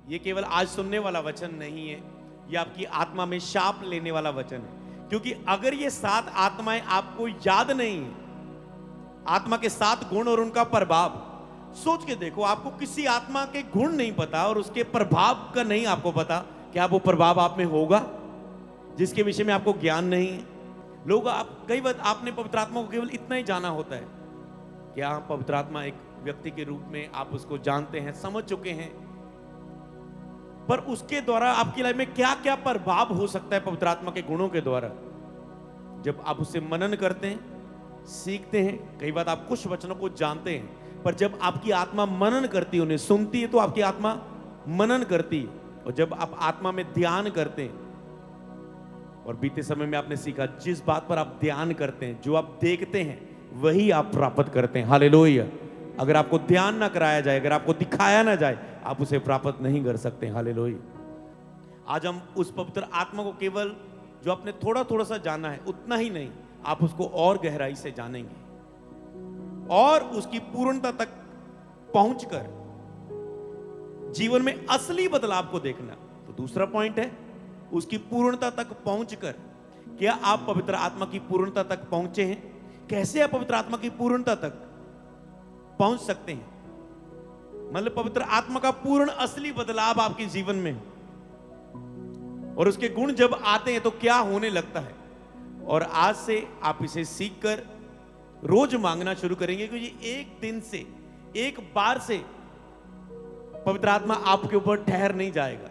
ये केवल आज सुनने वाला वचन नहीं है, ये आपकी आत्मा में शाप लेने वाला वचन है। क्योंकि अगर ये 7 आत्माएं आपको याद नहीं है, आत्मा के 7 गुण और उनका प्रभाव, सोच के देखो, आपको किसी आत्मा के गुण नहीं पता और उसके प्रभाव का नहीं आपको पता, क्या वो प्रभाव आप में होगा जिसके विषय में आपको ज्ञान नहीं है। लोग कई बार आपने पवित्र आत्मा को केवल इतना ही जाना होता है, क्या पवित्र आत्मा एक व्यक्ति के रूप में आप उसको जानते हैं, समझ चुके हैं, पर उसके द्वारा आपकी लाइफ में क्या क्या प्रभाव हो सकता है पवित्र आत्मा के गुणों के द्वारा जब आप उससे मनन करते हैं, सीखते हैं। कई बार आप कुछ वचनों को जानते हैं, पर जब आपकी आत्मा मनन करती है, उन्हें सुनती है, तो आपकी आत्मा मनन करती है। और जब आप आत्मा में ध्यान करते हैं, और बीते समय में आपने सीखा, जिस बात पर आप ध्यान करते हैं, जो आप देखते हैं, वही आप प्राप्त करते हैं। हालेलुया। अगर आपको ध्यान ना कराया जाए, अगर आपको दिखाया ना जाए, आप उसे प्राप्त नहीं कर सकते। हालेलुया। आज हम उस पवित्र आत्मा को केवल जो आपने थोड़ा थोड़ा सा जाना है उतना ही नहीं, आप उसको और गहराई से जानेंगे और उसकी पूर्णता तक पहुंचकर जीवन में असली बदलाव को देखना। तो दूसरा पॉइंट है उसकी पूर्णता तक पहुंचकर। क्या आप पवित्र आत्मा की पूर्णता तक पहुंचे हैं? कैसे आप पवित्र आत्मा की पूर्णता तक पहुंच सकते हैं? मतलब पवित्र आत्मा का पूर्ण असली बदलाव आपके जीवन में, और उसके गुण जब आते हैं तो क्या होने लगता है। और आज से आप इसे सीखकर रोज मांगना शुरू करेंगे, क्योंकि एक दिन से, एक बार से पवित्र आत्मा आपके ऊपर ठहर नहीं जाएगा।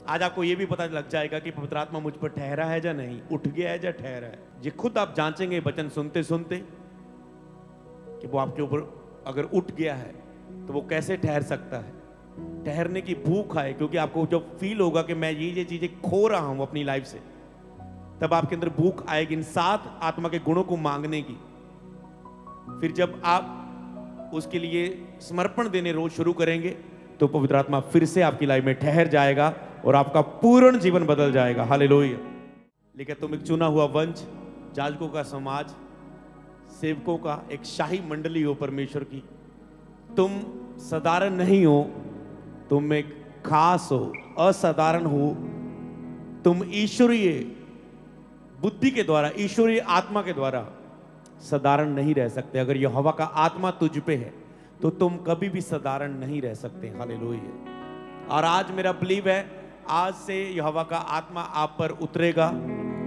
आज आपको यह भी पता लग जाएगा कि पवित्र आत्मा मुझ पर ठहरा है या नहीं, उठ गया है या ठहरा है। ये खुद आप जांचेंगे वचन सुनते सुनते कि वो आपके ऊपर अगर उठ गया है तो वो कैसे ठहर सकता है। ठहरने की भूख आए, क्योंकि आपको जब फील होगा कि मैं ये चीजें खो रहा हूं अपनी लाइफ से, तब आपके अंदर भूख आएगी इन 7 आत्मा के गुणों को मांगने की। फिर जब आप उसके लिए समर्पण देने रोज शुरू करेंगे, तो पवित्र आत्मा फिर से आपकी लाइफ में ठहर जाएगा और आपका पूर्ण जीवन बदल जाएगा। हालेलुया। लेकिन तुम एक चुना हुआ वंश, याजकों का समाज, सेवकों का एक शाही मंडली हो परमेश्वर की। तुम साधारण नहीं हो, तुम एक खास हो, असाधारण हो। तुम ईश्वरीय बुद्धि के द्वारा, ईश्वरीय आत्मा के द्वारा साधारण नहीं रह सकते। अगर यहोवा का आत्मा तुझ पे है तो तुम कभी भी साधारण नहीं रह सकते। हालेलुया। और आज मेरा बिलीव है, आज से यहोवा का आत्मा आप पर उतरेगा,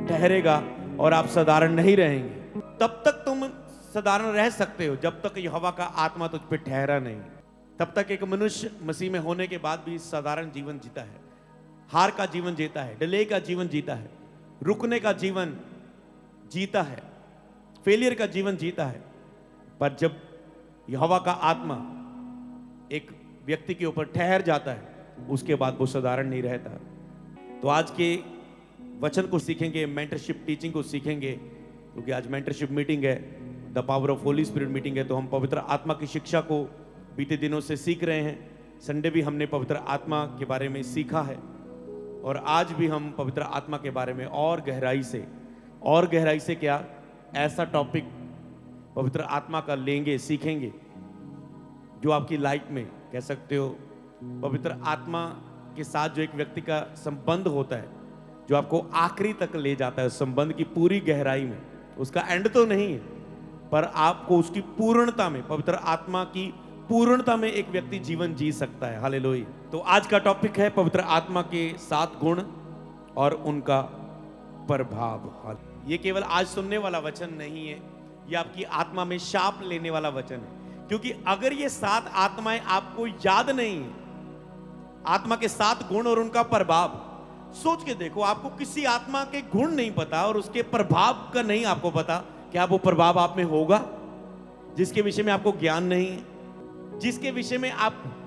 ठहरेगा और आप साधारण नहीं रहेंगे। तब तक तुम साधारण रह सकते हो जब तक यहोवा का आत्मा तुझ पे ठहरा नहीं। तब तक एक मनुष्य मसीह में होने के बाद भी साधारण जीवन जीता है, हार का जीवन जीता है, डिले का जीवन जीता है, रुकने का जीवन जीता है, फेलियर का जीवन जीता है। पर जब यहोवा का आत्मा एक व्यक्ति के ऊपर ठहर जाता है, उसके बाद वो साधारण नहीं रहता। तो आज के वचन को सीखेंगे, मेंटरशिप टीचिंग को सीखेंगे, क्योंकि आज मेंटरशिप मीटिंग है, the power of Holi spirit meeting है। तो हम पवित्र आत्मा की शिक्षा को बीते दिनों से सीख रहे हैं। संडे भी हमने पवित्र आत्मा के बारे में सीखा है, और आज भी हम पवित्र आत्मा के बारे में और गहराई से क्या ऐसा टॉपिक पवित्र आत्मा का लेंगे, सीखेंगे, जो आपकी लाइफ में कह सकते हो पवित्र आत्मा के साथ जो एक व्यक्ति का संबंध होता है, जो आपको आखिरी तक ले जाता है, उस संबंध की पूरी गहराई में। उसका एंड तो नहीं है, पर आपको उसकी पूर्णता में, पवित्र आत्मा की पूर्णता में एक व्यक्ति जीवन जी सकता है। हालेलुया। तो आज का टॉपिक है पवित्र आत्मा के 7 गुण और उनका प्रभाव। ये केवल आज सुनने वाला वचन नहीं है, ये आपकी आत्मा में शाप लेने वाला वचन है। क्योंकि अगर ये 7 आत्माएं आपको याद नहीं है, आत्मा के 7 गुण और उनका प्रभाव, सोच के देखो, आपको किसी आत्मा के गुण नहीं पता और उसके प्रभाव का नहीं आपको पता, क्या वो प्रभाव आप में होगा जिसके विषय में आपको ज्ञान नहीं है, जिसके विषय में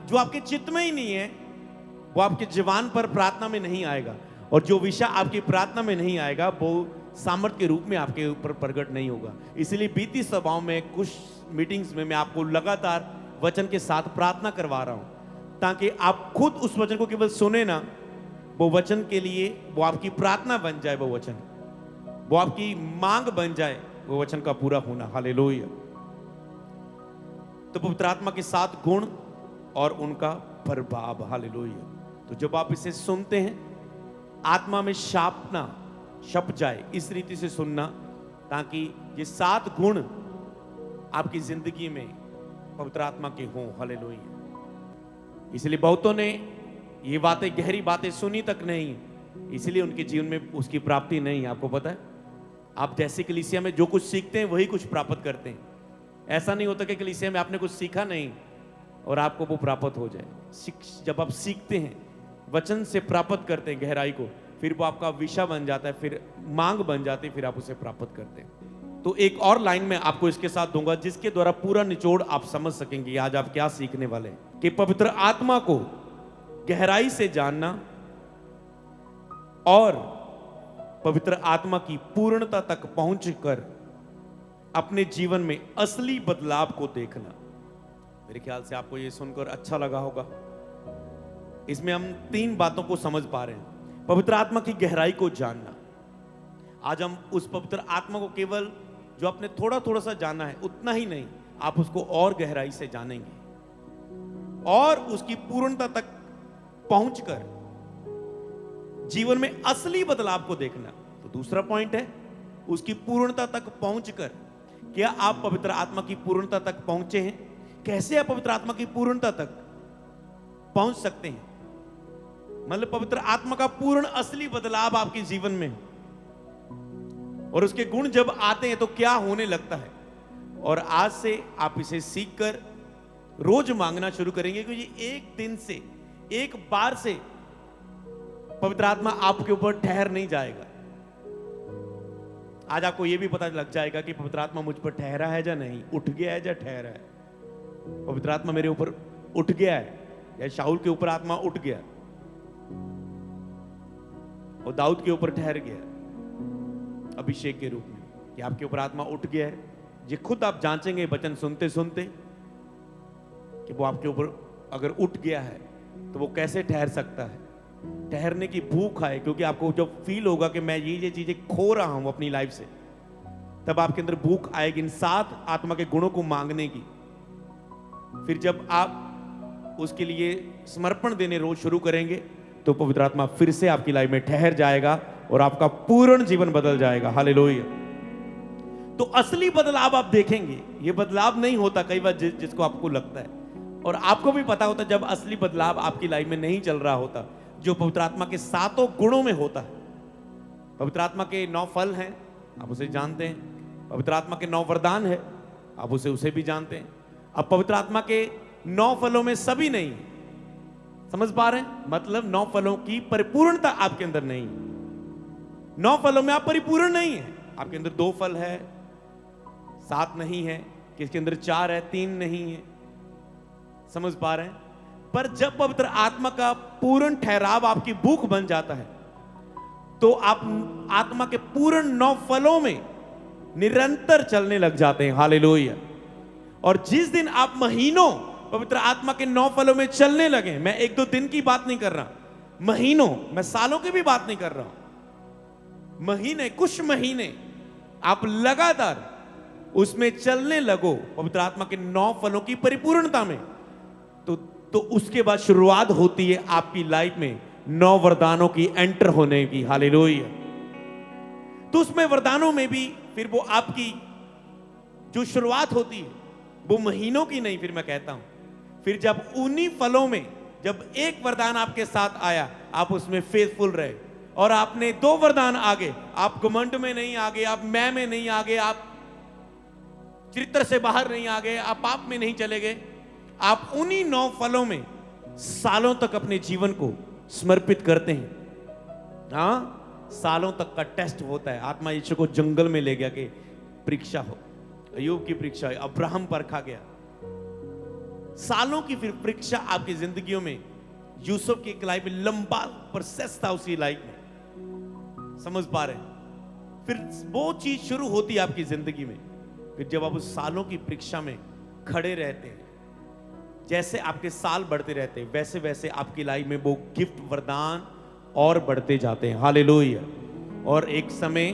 जो आपके चित्त में ही नहीं है, वो आपके जवान पर प्रार्थना में नहीं आएगा, और जो विषय आपकी प्रार्थना में नहीं आएगा वो सामर्थ्य के रूप में आपके ऊपर प्रकट नहीं होगा। इसलिए बीती सभाओं में, कुछ मीटिंग्स में मैं आपको लगातार वचन के साथ प्रार्थना करवा रहा हूं, ताकि आप खुद उस वचन को केवल सुने ना, वो वचन के लिए वो आपकी प्रार्थना बन जाए, वो वचन वो आपकी मांग बन जाए, वो वचन का पूरा होना। हालेलुया। तो पवित्र आत्मा के 7 गुण और उनका प्रभाव। हालेलुया। तो जब आप इसे सुनते हैं, आत्मा में छप जाए, इस रीति से सुनना, ताकि ये 7 गुण आपकी जिंदगी में पवित्र आत्मा के हों। हालेलुया। इसलिए बहुतों ने ये बातें, गहरी बातें सुनी तक नहीं, इसलिए उनके जीवन में उसकी प्राप्ति नहीं। आपको पता है, आप जैसे कलीसिया में जो कुछ सीखते हैं वही कुछ प्राप्त करते हैं। ऐसा नहीं होता कि कलीसिया में आपने कुछ सीखा नहीं और आपको वो प्राप्त हो जाए। जब आप सीखते हैं, वचन से प्राप्त करते हैं गहराई को, फिर वो आपका विषय बन जाता है, फिर मांग बन जाती है, फिर आप उसे प्राप्त करते हैं। तो एक और लाइन में आपको इसके साथ दूंगा, जिसके द्वारा पूरा निचोड़ आप समझ सकेंगे आज आप क्या सीखने वाले हैं। कि पवित्र आत्मा को गहराई से जानना और पवित्र आत्मा की पूर्णता तक पहुंचकर अपने जीवन में असली बदलाव को देखना। मेरे ख्याल से आपको यह सुनकर अच्छा लगा होगा। इसमें हम 3 बातों को समझ पा रहे हैं। पवित्र आत्मा की गहराई को जानना। आज हम उस पवित्र आत्मा को केवल जो आपने थोड़ा थोड़ा सा जाना है उतना ही नहीं, आप उसको और गहराई से जानेंगे और उसकी पूर्णता तक पहुंचकर जीवन में असली बदलाव को देखना। तो दूसरा पॉइंट है, उसकी पूर्णता तक पहुंचकर, क्या आप पवित्र आत्मा की पूर्णता तक पहुंचे हैं? कैसे आप पवित्र आत्मा की पूर्णता तक पहुंच सकते हैं? मतलब पवित्र आत्मा का पूर्ण असली बदलाव आपके जीवन में हो, और उसके गुण जब आते हैं तो क्या होने लगता है। और आज से आप इसे सीखकर रोज मांगना शुरू करेंगे, क्योंकि एक दिन से, एक बार से पवित्र आत्मा आपके ऊपर ठहर नहीं जाएगा। आज आपको यह भी पता लग जाएगा कि पवित्र आत्मा मुझ पर ठहरा है या नहीं, उठ गया है या ठहरा है। पवित्र आत्मा मेरे ऊपर उठ गया है, या शाऊल के ऊपर आत्मा उठ गया और दाऊद के ऊपर ठहर गया अभिषेक के रूप में, कि आपके ऊपर आत्मा उठ गया है। ये खुद आप जांचेंगे वचन सुनते सुनते कि वो आपके ऊपर अगर उठ गया है तो वो कैसे ठहर सकता है। ठहरने की भूख आए, क्योंकि आपको जब फील होगा कि मैं ये चीजें खो रहा हूं अपनी लाइफ से, तब आपके अंदर भूख आएगी इन 7 आत्मा के गुणों को मांगने की। फिर जब आप उसके लिए समर्पण देने रोज शुरू करेंगे तो पवित्र आत्मा फिर से आपकी लाइफ में ठहर जाएगा और आपका पूर्ण जीवन बदल जाएगा। हालेलुया। तो असली बदलाव आप देखेंगे। ये बदलाव नहीं होता कई बार जिसको आपको लगता है, और आपको भी पता होता जब असली बदलाव आपकी लाइफ में नहीं चल रहा होता, जो पवित्र आत्मा के 7 गुणों में होता है। पवित्र आत्मा के 9 फल हैं, आप उसे जानते हैं। पवित्र आत्मा के 9 वरदान है, आप उसे भी जानते हैं। अब पवित्र आत्मा के 9 फलों में सभी नहीं, समझ पा रहे हैं? मतलब 9 फलों की परिपूर्णता आपके अंदर नहीं। 9 फलों में आप परिपूर्ण नहीं है। आपके अंदर 2 फल है, 7 नहीं है, किसके अंदर 4 है, 3 नहीं है। समझ पा रहे हैं? पर जब पवित्र आत्मा का पूर्ण ठहराव आपकी भूख बन जाता है, तो आप आत्मा के पूर्ण 9 फलों में निरंतर चलने लग जाते हैं। हालेलुया। और जिस दिन आप महीनों पवित्र आत्मा के 9 फलों में चलने लगे, मैं 1-2 दिन की बात नहीं कर रहा, महीनों, मैं सालों की भी बात नहीं कर रहा हूं, महीने, कुछ महीने आप लगातार उसमें चलने लगो पवित्र आत्मा के 9 फलों की परिपूर्णता में, तो उसके बाद शुरुआत होती है आपकी लाइफ में 9 वरदानों की एंटर होने की। हालेलुया। तो उसमें वरदानों में भी फिर वो आपकी जो शुरुआत होती है वो महीनों की नहीं, फिर मैं कहता हूं, फिर जब उन्हीं फलों में जब एक वरदान आपके साथ आया, आप उसमें फेथफुल रहे और आपने 2 वरदान आगे, आप घमंड में नहीं आ गए, आप मैं में नहीं आ गए, आप चरित्र से बाहर नहीं आ गए, आप पाप में नहीं चले गए, आप उन्हीं 9 फलों में सालों तक अपने जीवन को समर्पित करते हैं। हाँ, सालों तक का टेस्ट होता है। आत्मा यीशु को जंगल में ले गया कि परीक्षा हो, अय्यूब की परीक्षा, अब्राहम परखा गया। सालों की फिर परीक्षा आपकी जिंदगियों में, यूसुफ की लाइफ में लंबा प्रोसेस था उसकी लाइफ में। समझ पा रहे हैं? फिर वो चीज शुरू होती है आपकी जिंदगी में। फिर जब आप उस सालों की परीक्षा में खड़े रहते हैं, जैसे आपके साल बढ़ते रहते हैं, वैसे वैसे आपकी लाइफ में वो गिफ्ट, वरदान और बढ़ते जाते हैं। हालेलुया। और एक समय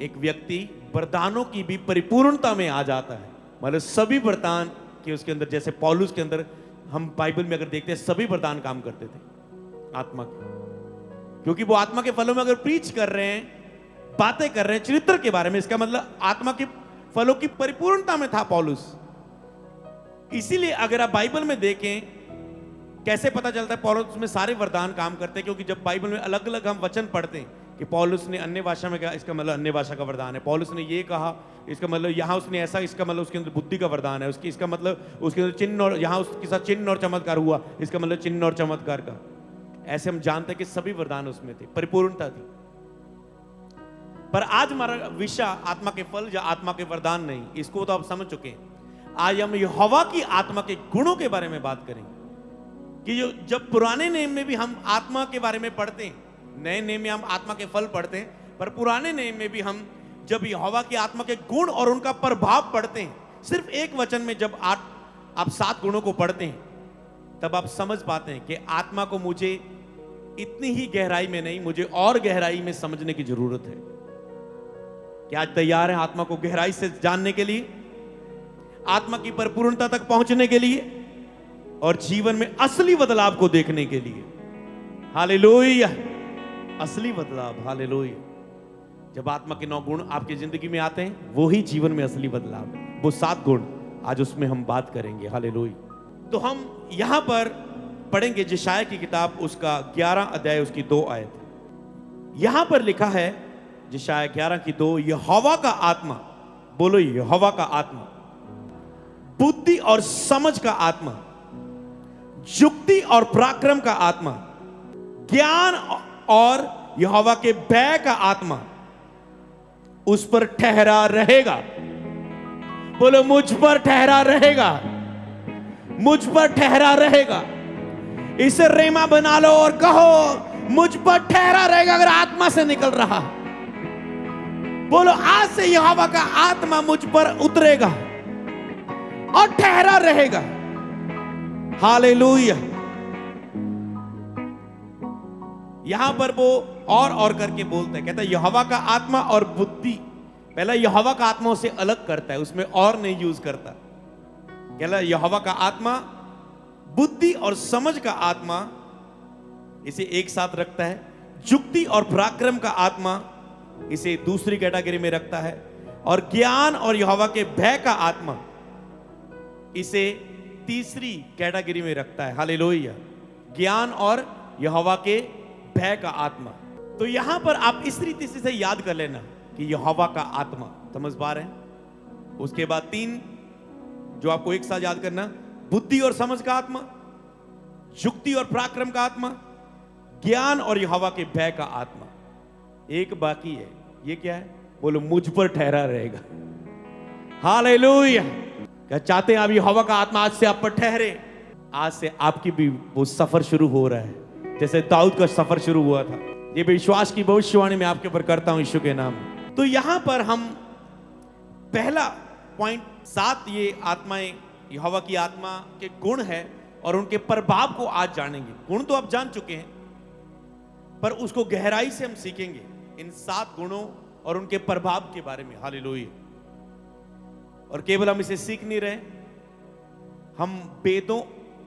एक व्यक्ति वरदानों की भी परिपूर्णता में आ जाता है। मतलब सभी वरदान के उसके अंदर, जैसे पौलुस के अंदर हम बाइबल में अगर देखते हैं सभी वरदान काम करते थे आत्मा के, क्योंकि वो आत्मा के फलों में अगर प्रीच कर रहे हैं, बातें कर रहे हैं चरित्र के बारे में, इसका मतलब आत्मा के फलों की परिपूर्णता में था पौलुस। इसीलिए अगर आप बाइबल में देखें कैसे पता चलता है पौलुस में सारे वरदान काम करते हैं, क्योंकि जब बाइबल में अलग अलग हम वचन पढ़ते हैं कि पौलुस ने अन्य भाषा में कहा, इसका मतलब अन्य भाषा का वरदान है। पौलुस ने ये कहा, इसका मतलब यहाँ उसने ऐसा, इसका मतलब उसके अंदर बुद्धि का वरदान है, उसकी इसका मतलब उसके अंदर चिन्ह, और यहाँ उसके साथ चिन्ह और चमत्कार हुआ, इसका मतलब चिन्ह और चमत्कार का। ऐसे हम जानते हैं कि सभी वरदान उसमें थे, परिपूर्णता थी। पर आज हमारा विषय आत्मा के फल या आत्मा के वरदान नहीं, इसको तो आप समझ चुके हैं। आज हम यहोवा की आत्मा के गुणों के बारे में बात करेंगे कि जो जब पुराने नियम में भी हम आत्मा के बारे में पढ़ते हैं, नए नियम में हम आत्मा के फल पढ़ते हैं, पर पुराने नियम में भी हम जब यहोवा की आत्मा के गुण और उनका प्रभाव पढ़ते हैं, सिर्फ एक वचन में जब आप 7 गुणों को पढ़ते हैं, तब आप समझ पाते हैं कि आत्मा को मुझे इतनी ही गहराई में नहीं, मुझे और गहराई में समझने की जरूरत है। क्या आज तैयार है आत्मा को गहराई से जानने के लिए, आत्मा की परिपूर्णता तक पहुंचने के लिए और जीवन में असली बदलाव को देखने के लिए? हालेलुया, असली बदलाव, हालेलुया। जब आत्मा के 9 गुण आपकी जिंदगी में आते हैं, वो ही जीवन में असली बदलाव है। वो 7 गुण आज उसमें हम बात करेंगे, हालेलुया। तो हम यहां पर पढ़ेंगे यशायाह की किताब, उसका 11 अध्याय, उसकी 2 आयत। यहां पर लिखा है यशायाह 11 की 2, यहोवा का आत्मा, बोलो यहोवा का आत्मा, बुद्धि और समझ का आत्मा, युक्ति और पराक्रम का आत्मा, ज्ञान और यहोवा के भय का आत्मा उस पर ठहरा रहेगा। बोलो मुझ पर ठहरा रहेगा, मुझ पर ठहरा रहेगा। इसे रेमा बना लो और कहो मुझ पर ठहरा रहेगा। अगर आत्मा से निकल रहा, बोलो आज से यहोवा का आत्मा मुझ पर उतरेगा और ठहरा रहेगा। हालेलुया। यहां पर वो और करके बोलता है, कहता है यहोवा का आत्मा और बुद्धि। पहला यहोवा का आत्मा उसे अलग करता है, उसमें और नहीं यूज करता। कहता यहोवा का आत्मा, बुद्धि और समझ का आत्मा, इसे एक साथ रखता है। युक्ति और पराक्रम का आत्मा इसे दूसरी कैटेगरी में रखता है, और ज्ञान और यहोवा के भय का आत्मा इसे तीसरी कैटेगरी में रखता है। हालेलुया। ज्ञान और यहोवा के भय का आत्मा। तो यहां पर आप इस रीति से याद कर लेना कि यहोवा का आत्मा, समझ पा रहे हैं? उसके बाद 3 जो आपको एक साथ याद करना, बुद्धि और समझ का आत्मा, युक्ति और पराक्रम का आत्मा, ज्ञान और यहोवा के भय का आत्मा। एक बाकी है, ये क्या है? बोलो मुझ पर ठहरा रहेगा। हालेलुया। क्या चाहते हैं आप यहोवा का आत्मा आज से आप पर ठहरे? आज से आपकी भी वो सफर शुरू हो रहा है, जैसे दाऊद का सफर शुरू हुआ था। ये विश्वास की भविष्यवाणी मैं आपके ऊपर करता हूं यीशु के नाम। तो यहां पर हम पहला पॉइंट 7, ये आत्माएं, यहोवा की आत्मा के गुण है और उनके प्रभाव को आज जानेंगे। गुण तो आप जान चुके हैं, पर उसको गहराई से हम सीखेंगे इन 7 गुणों और उनके प्रभाव के बारे में। हालेलुया। और केवल हम इसे सीख नहीं रहे, हम वेदों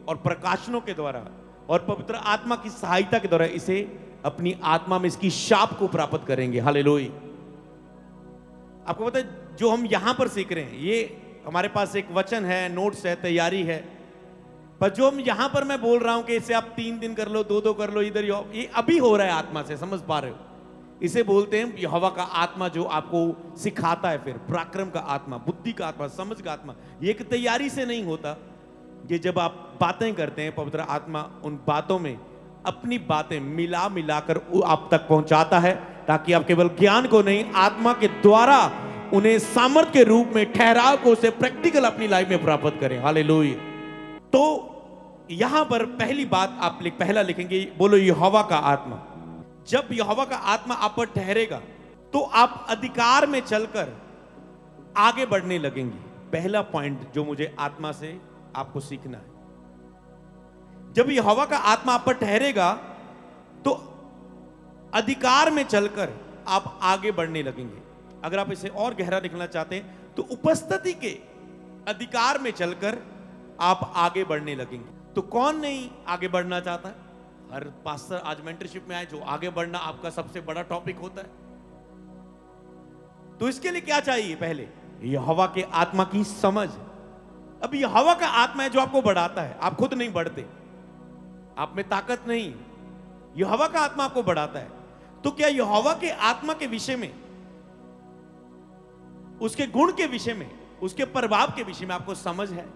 और प्रकाशनों के द्वारा और पवित्र आत्मा की सहायता के द्वारा इसे अपनी आत्मा में इसकी शाप को प्राप्त करेंगे। हालेलुया। आपको पता है जो हम यहां पर सीख रहे हैं, ये हमारे पास एक वचन है, नोट्स है, तैयारी है, पर जो हम यहां पर मैं बोल रहा हूं कि इसे आप 3 दिन कर लो, 2 कर लो, इधर ये अभी हो रहा है आत्मा से, समझ पा रहे हो? इसे बोलते हैं यहोवा का आत्मा, जो आपको सिखाता है। फिर पराक्रम का आत्मा, बुद्धि का आत्मा, समझ का आत्मा। ये एक तैयारी से नहीं होता, ये जब आप बातें करते हैं, पवित्र आत्मा उन बातों में अपनी बातें मिलाकर आप तक पहुंचाता है, ताकि आप केवल ज्ञान को नहीं, आत्मा के द्वारा उन्हें सामर्थ के रूप में, ठहराव को, उसे प्रैक्टिकल अपनी लाइफ में प्राप्त करें। हालेलुया। तो यहां पर पहली बात आप पहला लिखेंगे, बोलो यहोवा का आत्मा। जब यहोवा का आत्मा आप पर ठहरेगा तो आप अधिकार में चलकर आगे बढ़ने लगेंगे। पहला पॉइंट जो मुझे आत्मा से आपको सीखना है, जब यहोवा का आत्मा आप पर ठहरेगा तो अधिकार में चलकर आप आगे बढ़ने लगेंगे। अगर आप इसे और गहरा लिखना चाहते हैं तो उपस्थिति के अधिकार में चलकर आप आगे बढ़ने लगेंगे। तो कौन नहीं आगे बढ़ना चाहता है? हर पास्टर आज मेंटरशिप में आए, जो आगे बढ़ना आपका सबसे बड़ा टॉपिक होता है। तो इसके लिए क्या चाहिए? पहले यहोवा के आत्मा की समझ। अब यहोवा का आत्मा है जो आपको बढ़ाता है, आप खुद नहीं बढ़ते, आप में ताकत नहीं, यहोवा का आत्मा आपको बढ़ाता है। तो क्या यहोवा के आत्मा के विषय में, उसके गुण के विषय में, उसके प्रभाव के विषय में आपको समझ है?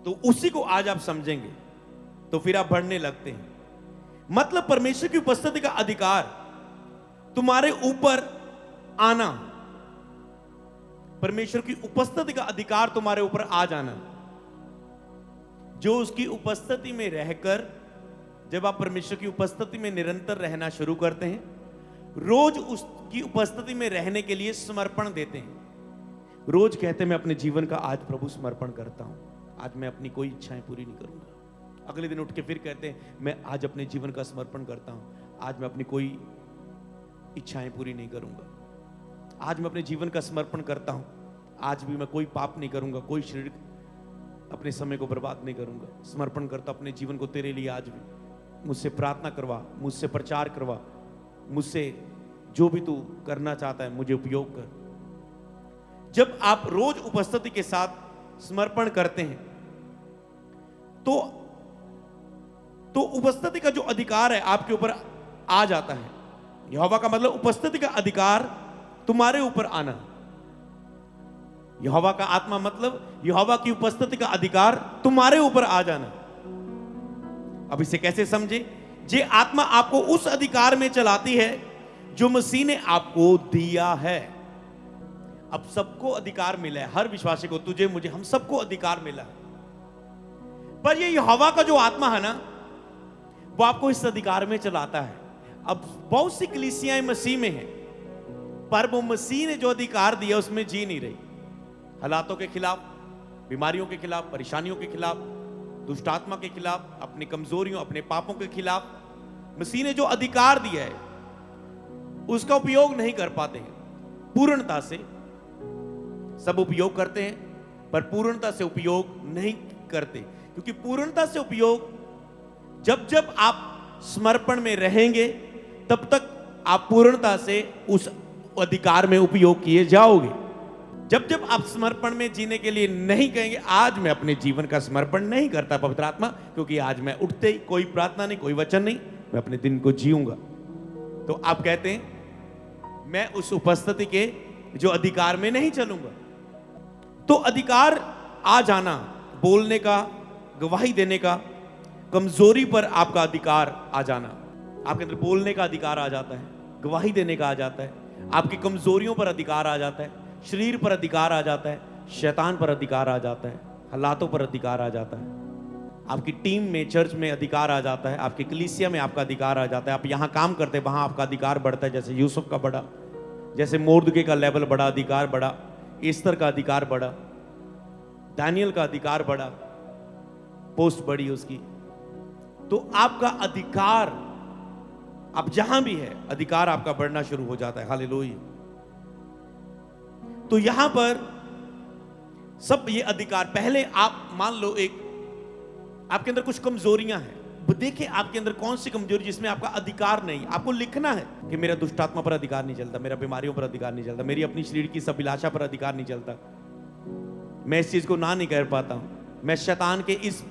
तो उसी को आज आप समझेंगे तो फिर आप बढ़ने लगते हैं। मतलब परमेश्वर की उपस्थिति का अधिकार तुम्हारे ऊपर आना, परमेश्वर की उपस्थिति का अधिकार तुम्हारे ऊपर आ जाना, जो उसकी उपस्थिति में रहकर, जब आप परमेश्वर की उपस्थिति में निरंतर रहना शुरू करते हैं, रोज उसकी उपस्थिति में रहने के लिए समर्पण देते हैं। रोज कहते हैं मैं अपने जीवन का आज प्रभु समर्पण करता हूं, आज मैं अपनी कोई इच्छाएं पूरी नहीं करूंगा। अगले दिन उठ के फिर कहते हैं मैं आज अपने जीवन का समर्पण करता हूं, आज मैं अपनी कोई इच्छाएं पूरी नहीं करूंगा, आज मैं अपने जीवन का समर्पण करता हूं, आज भी मैं कोई पाप नहीं करूंगा, कोई शरीर अपने समय को बर्बाद नहीं करूंगा, समर्पण करता अपने जीवन को तेरे लिए। आज भी मुझसे प्रार्थना करवा, मुझसे प्रचार करवा, मुझसे जो भी तू करना चाहता है मुझे उपयोग कर। जब आप रोज उपस्थिति के साथ समर्पण करते हैं तो उपस्थिति का जो अधिकार है आपके ऊपर आ जाता है। यहोवा का मतलब उपस्थिति का अधिकार तुम्हारे ऊपर आना। यहोवा का आत्मा मतलब यहोवा की उपस्थिति का अधिकार तुम्हारे ऊपर आ जाना। अब इसे कैसे समझे? जे आत्मा आपको उस अधिकार में चलाती है जो मसीह ने आपको दिया है। अब सबको अधिकार मिला है, हर विश्वासी को, तुझे मुझे, हम सबको अधिकार मिला है। पर ये यहोवा का जो आत्मा है ना, वो आपको इस अधिकार में चलाता है। अब बहुत सी कलीसियाएं मसीह में हैं, पर वो मसीह ने जो अधिकार दिया उसमें जी नहीं रही। हालातों के खिलाफ, बीमारियों के खिलाफ, परेशानियों के खिलाफ, दुष्ट आत्मा के खिलाफ, अपनी कमजोरियों, अपने पापों के खिलाफ मसीह ने जो अधिकार दिया है उसका उपयोग नहीं कर पाते हैं। पूर्णता से सब उपयोग करते हैं पर पूर्णता से उपयोग नहीं करते, क्योंकि पूर्णता से उपयोग जब जब आप समर्पण में रहेंगे तब तक आप पूर्णता से उस अधिकार में उपयोग किए जाओगे। जब जब आप समर्पण में जीने के लिए नहीं कहेंगे आज मैं अपने जीवन का समर्पण नहीं करता पवित्र आत्मा, क्योंकि आज मैं उठते ही कोई प्रार्थना नहीं, कोई वचन नहीं, मैं अपने दिन को जीऊंगा, तो आप कहते हैं मैं उस उपस्थिति के जो अधिकार में नहीं चलूंगा। तो अधिकार आ जाना, बोलने का, गवाही देने का, कमजोरी पर आपका अधिकार आ जाना, आपके अंदर बोलने का अधिकार आ जाता है, गवाही देने का आ जाता है, आपकी कमजोरियों पर अधिकार आ जाता है, शरीर पर अधिकार आ जाता है, शैतान पर अधिकार आ जाता है, हालातों पर अधिकार आ जाता है, आपकी टीम में, चर्च में अधिकार आ जाता है, आपकी कलीसिया में आपका अधिकार आ जाता है। आप यहां काम करते हैं, वहां आपका अधिकार बढ़ता है। जैसे यूसुफ का बढ़ा, जैसे मोर्दके का लेवल बढ़ा, अधिकार बढ़ा, एस्तर का अधिकार बढ़ा, दानियल का अधिकार बढ़ा, पोस्ट बढ़ी उसकी। तो आपका अधिकार, आप जहां भी है, अधिकार आपका बढ़ना शुरू हो जाता है। हालेलुया। तो यहां पर सब ये अधिकार, पहले आप मान लो एक आपके अंदर कुछ कमजोरियां हैं, देखिए आपके अंदर कौन सी कमजोरी जिसमें आपका अधिकार नहीं। आपको लिखना है कि मेरा दुष्ट आत्मा पर अधिकार नहीं चलता, मेरा बीमारियों पर अधिकार नहीं चलता, मेरी अपनी शरीर की सब अभिलाषा पर अधिकार नहीं चलता, मैं इस चीज को ना नहीं कह पाता हूं, मैं शैतान के इस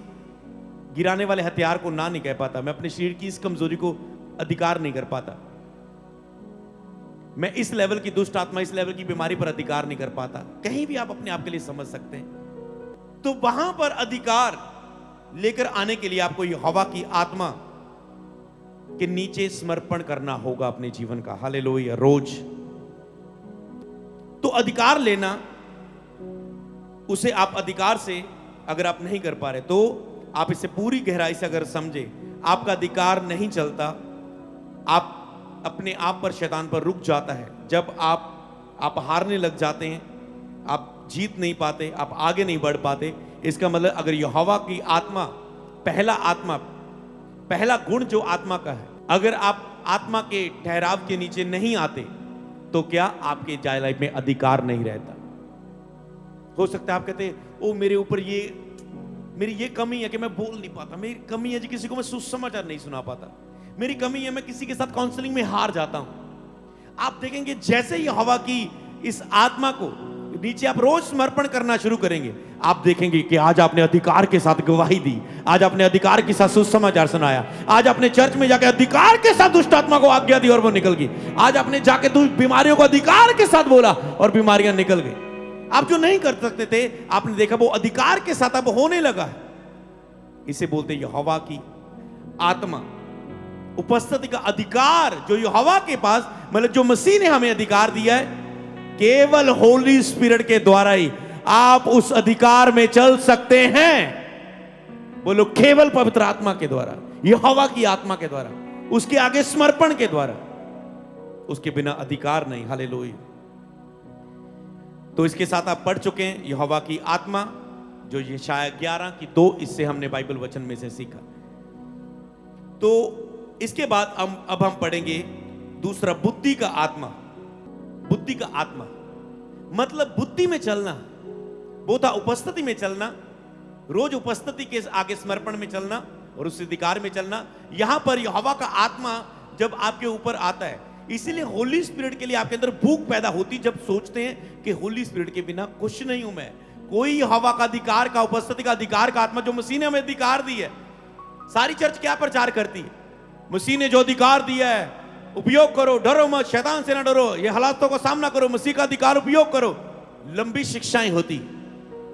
गिराने वाले हथियार को ना नहीं कह पाता, मैं अपने शरीर की इस कमजोरी को अधिकार नहीं कर पाता, मैं इस लेवल की दुष्ट आत्मा, इस लेवल की बीमारी पर अधिकार नहीं कर पाता। कहीं भी आप अपने आप के लिए समझ सकते हैं। तो वहां पर अधिकार लेकर आने के लिए आपको यहोवा की आत्मा के नीचे समर्पण करना होगा अपने जीवन का। हालेलुया। रोज तो अधिकार लेना, उसे आप अधिकार से अगर आप नहीं कर पा रहे तो आप इसे पूरी गहराई से अगर समझे, आपका अधिकार नहीं चलता, आप अपने आप पर, शैतान पर रुक जाता है। जब आप हारने लग जाते हैं, आप जीत नहीं पाते, आप आगे नहीं बढ़ पाते, इसका मतलब अगर यहोवा की आत्मा, पहला गुण जो आत्मा का है, अगर आप आत्मा के ठहराव के नीचे नहीं आते तो क्या आपके जाय लाइफ में अधिकार नहीं रहता। हो सकता है आप कहते हैं ओ मेरे ऊपर ये मेरी ये कमी है कि मैं बोल नहीं पाता, मेरी कमी है जी किसी को मैं सुसमाचार नहीं सुना पाता, मेरी कमी है मैं किसी के साथ काउंसलिंग में हार जाता हूं। आप देखेंगे जैसे ही हवा की इस आत्मा को नीचे आप रोज समर्पण करना शुरू करेंगे, आप देखेंगे कि आज आपने अधिकार के साथ गवाही दी, आज आपने अधिकार के साथ सुसमाचार सुनाया, आज आपने चर्च में जाकर अधिकार के साथ दुष्ट आत्मा को आज्ञा दी और वो निकल गई, आज आपने जाके बीमारियों को अधिकार के साथ बोला और बीमारियां निकल गई। आप जो नहीं कर सकते थे, आपने देखा वो अधिकार के साथ अब होने लगा है। इसे बोलते हैं यहोवा की आत्मा, उपस्थिति का अधिकार जो यहोवा के पास, मतलब जो मसीह ने हमें अधिकार दिया है, केवल होली स्पिरिट के द्वारा ही आप उस अधिकार में चल सकते हैं। बोलो, केवल पवित्र आत्मा के द्वारा, यहोवा की आत्मा के द्वारा, उसके आगे समर्पण के द्वारा, उसके बिना अधिकार नहीं। हालेलुया। तो इसके साथ आप पढ़ चुके हैं यहोवा की आत्मा, जो यशायाह 11 की 2, इससे हमने बाइबल वचन में से सीखा। तो इसके बाद अब हम पढ़ेंगे दूसरा, बुद्धि का आत्मा। बुद्धि का आत्मा मतलब बुद्धि में चलना, वो था उपस्थिति में चलना, रोज उपस्थिति के आगे समर्पण में चलना और उस अधिकार में चलना। यहां पर यहोवा का आत्मा जब आपके ऊपर आता है, इसीलिए होली स्पिरिट के लिए आपके अंदर भूख पैदा होती, जब सोचते हैं कि होली स्पिरिट के बिना कुछ नहीं हूं मैं। कोई हवा का अधिकार का, उपस्थिति का अधिकार का आत्मा जो मसीह ने हमें अधिकार दी है। सारी चर्च क्या प्रचार करती है? मसीह ने जो अधिकार दिया है उपयोग करो, डरो मत, शैतान से ना डरो, ये हालातों का सामना करो, मसीह का अधिकार उपयोग करो। लंबी शिक्षाएं होती,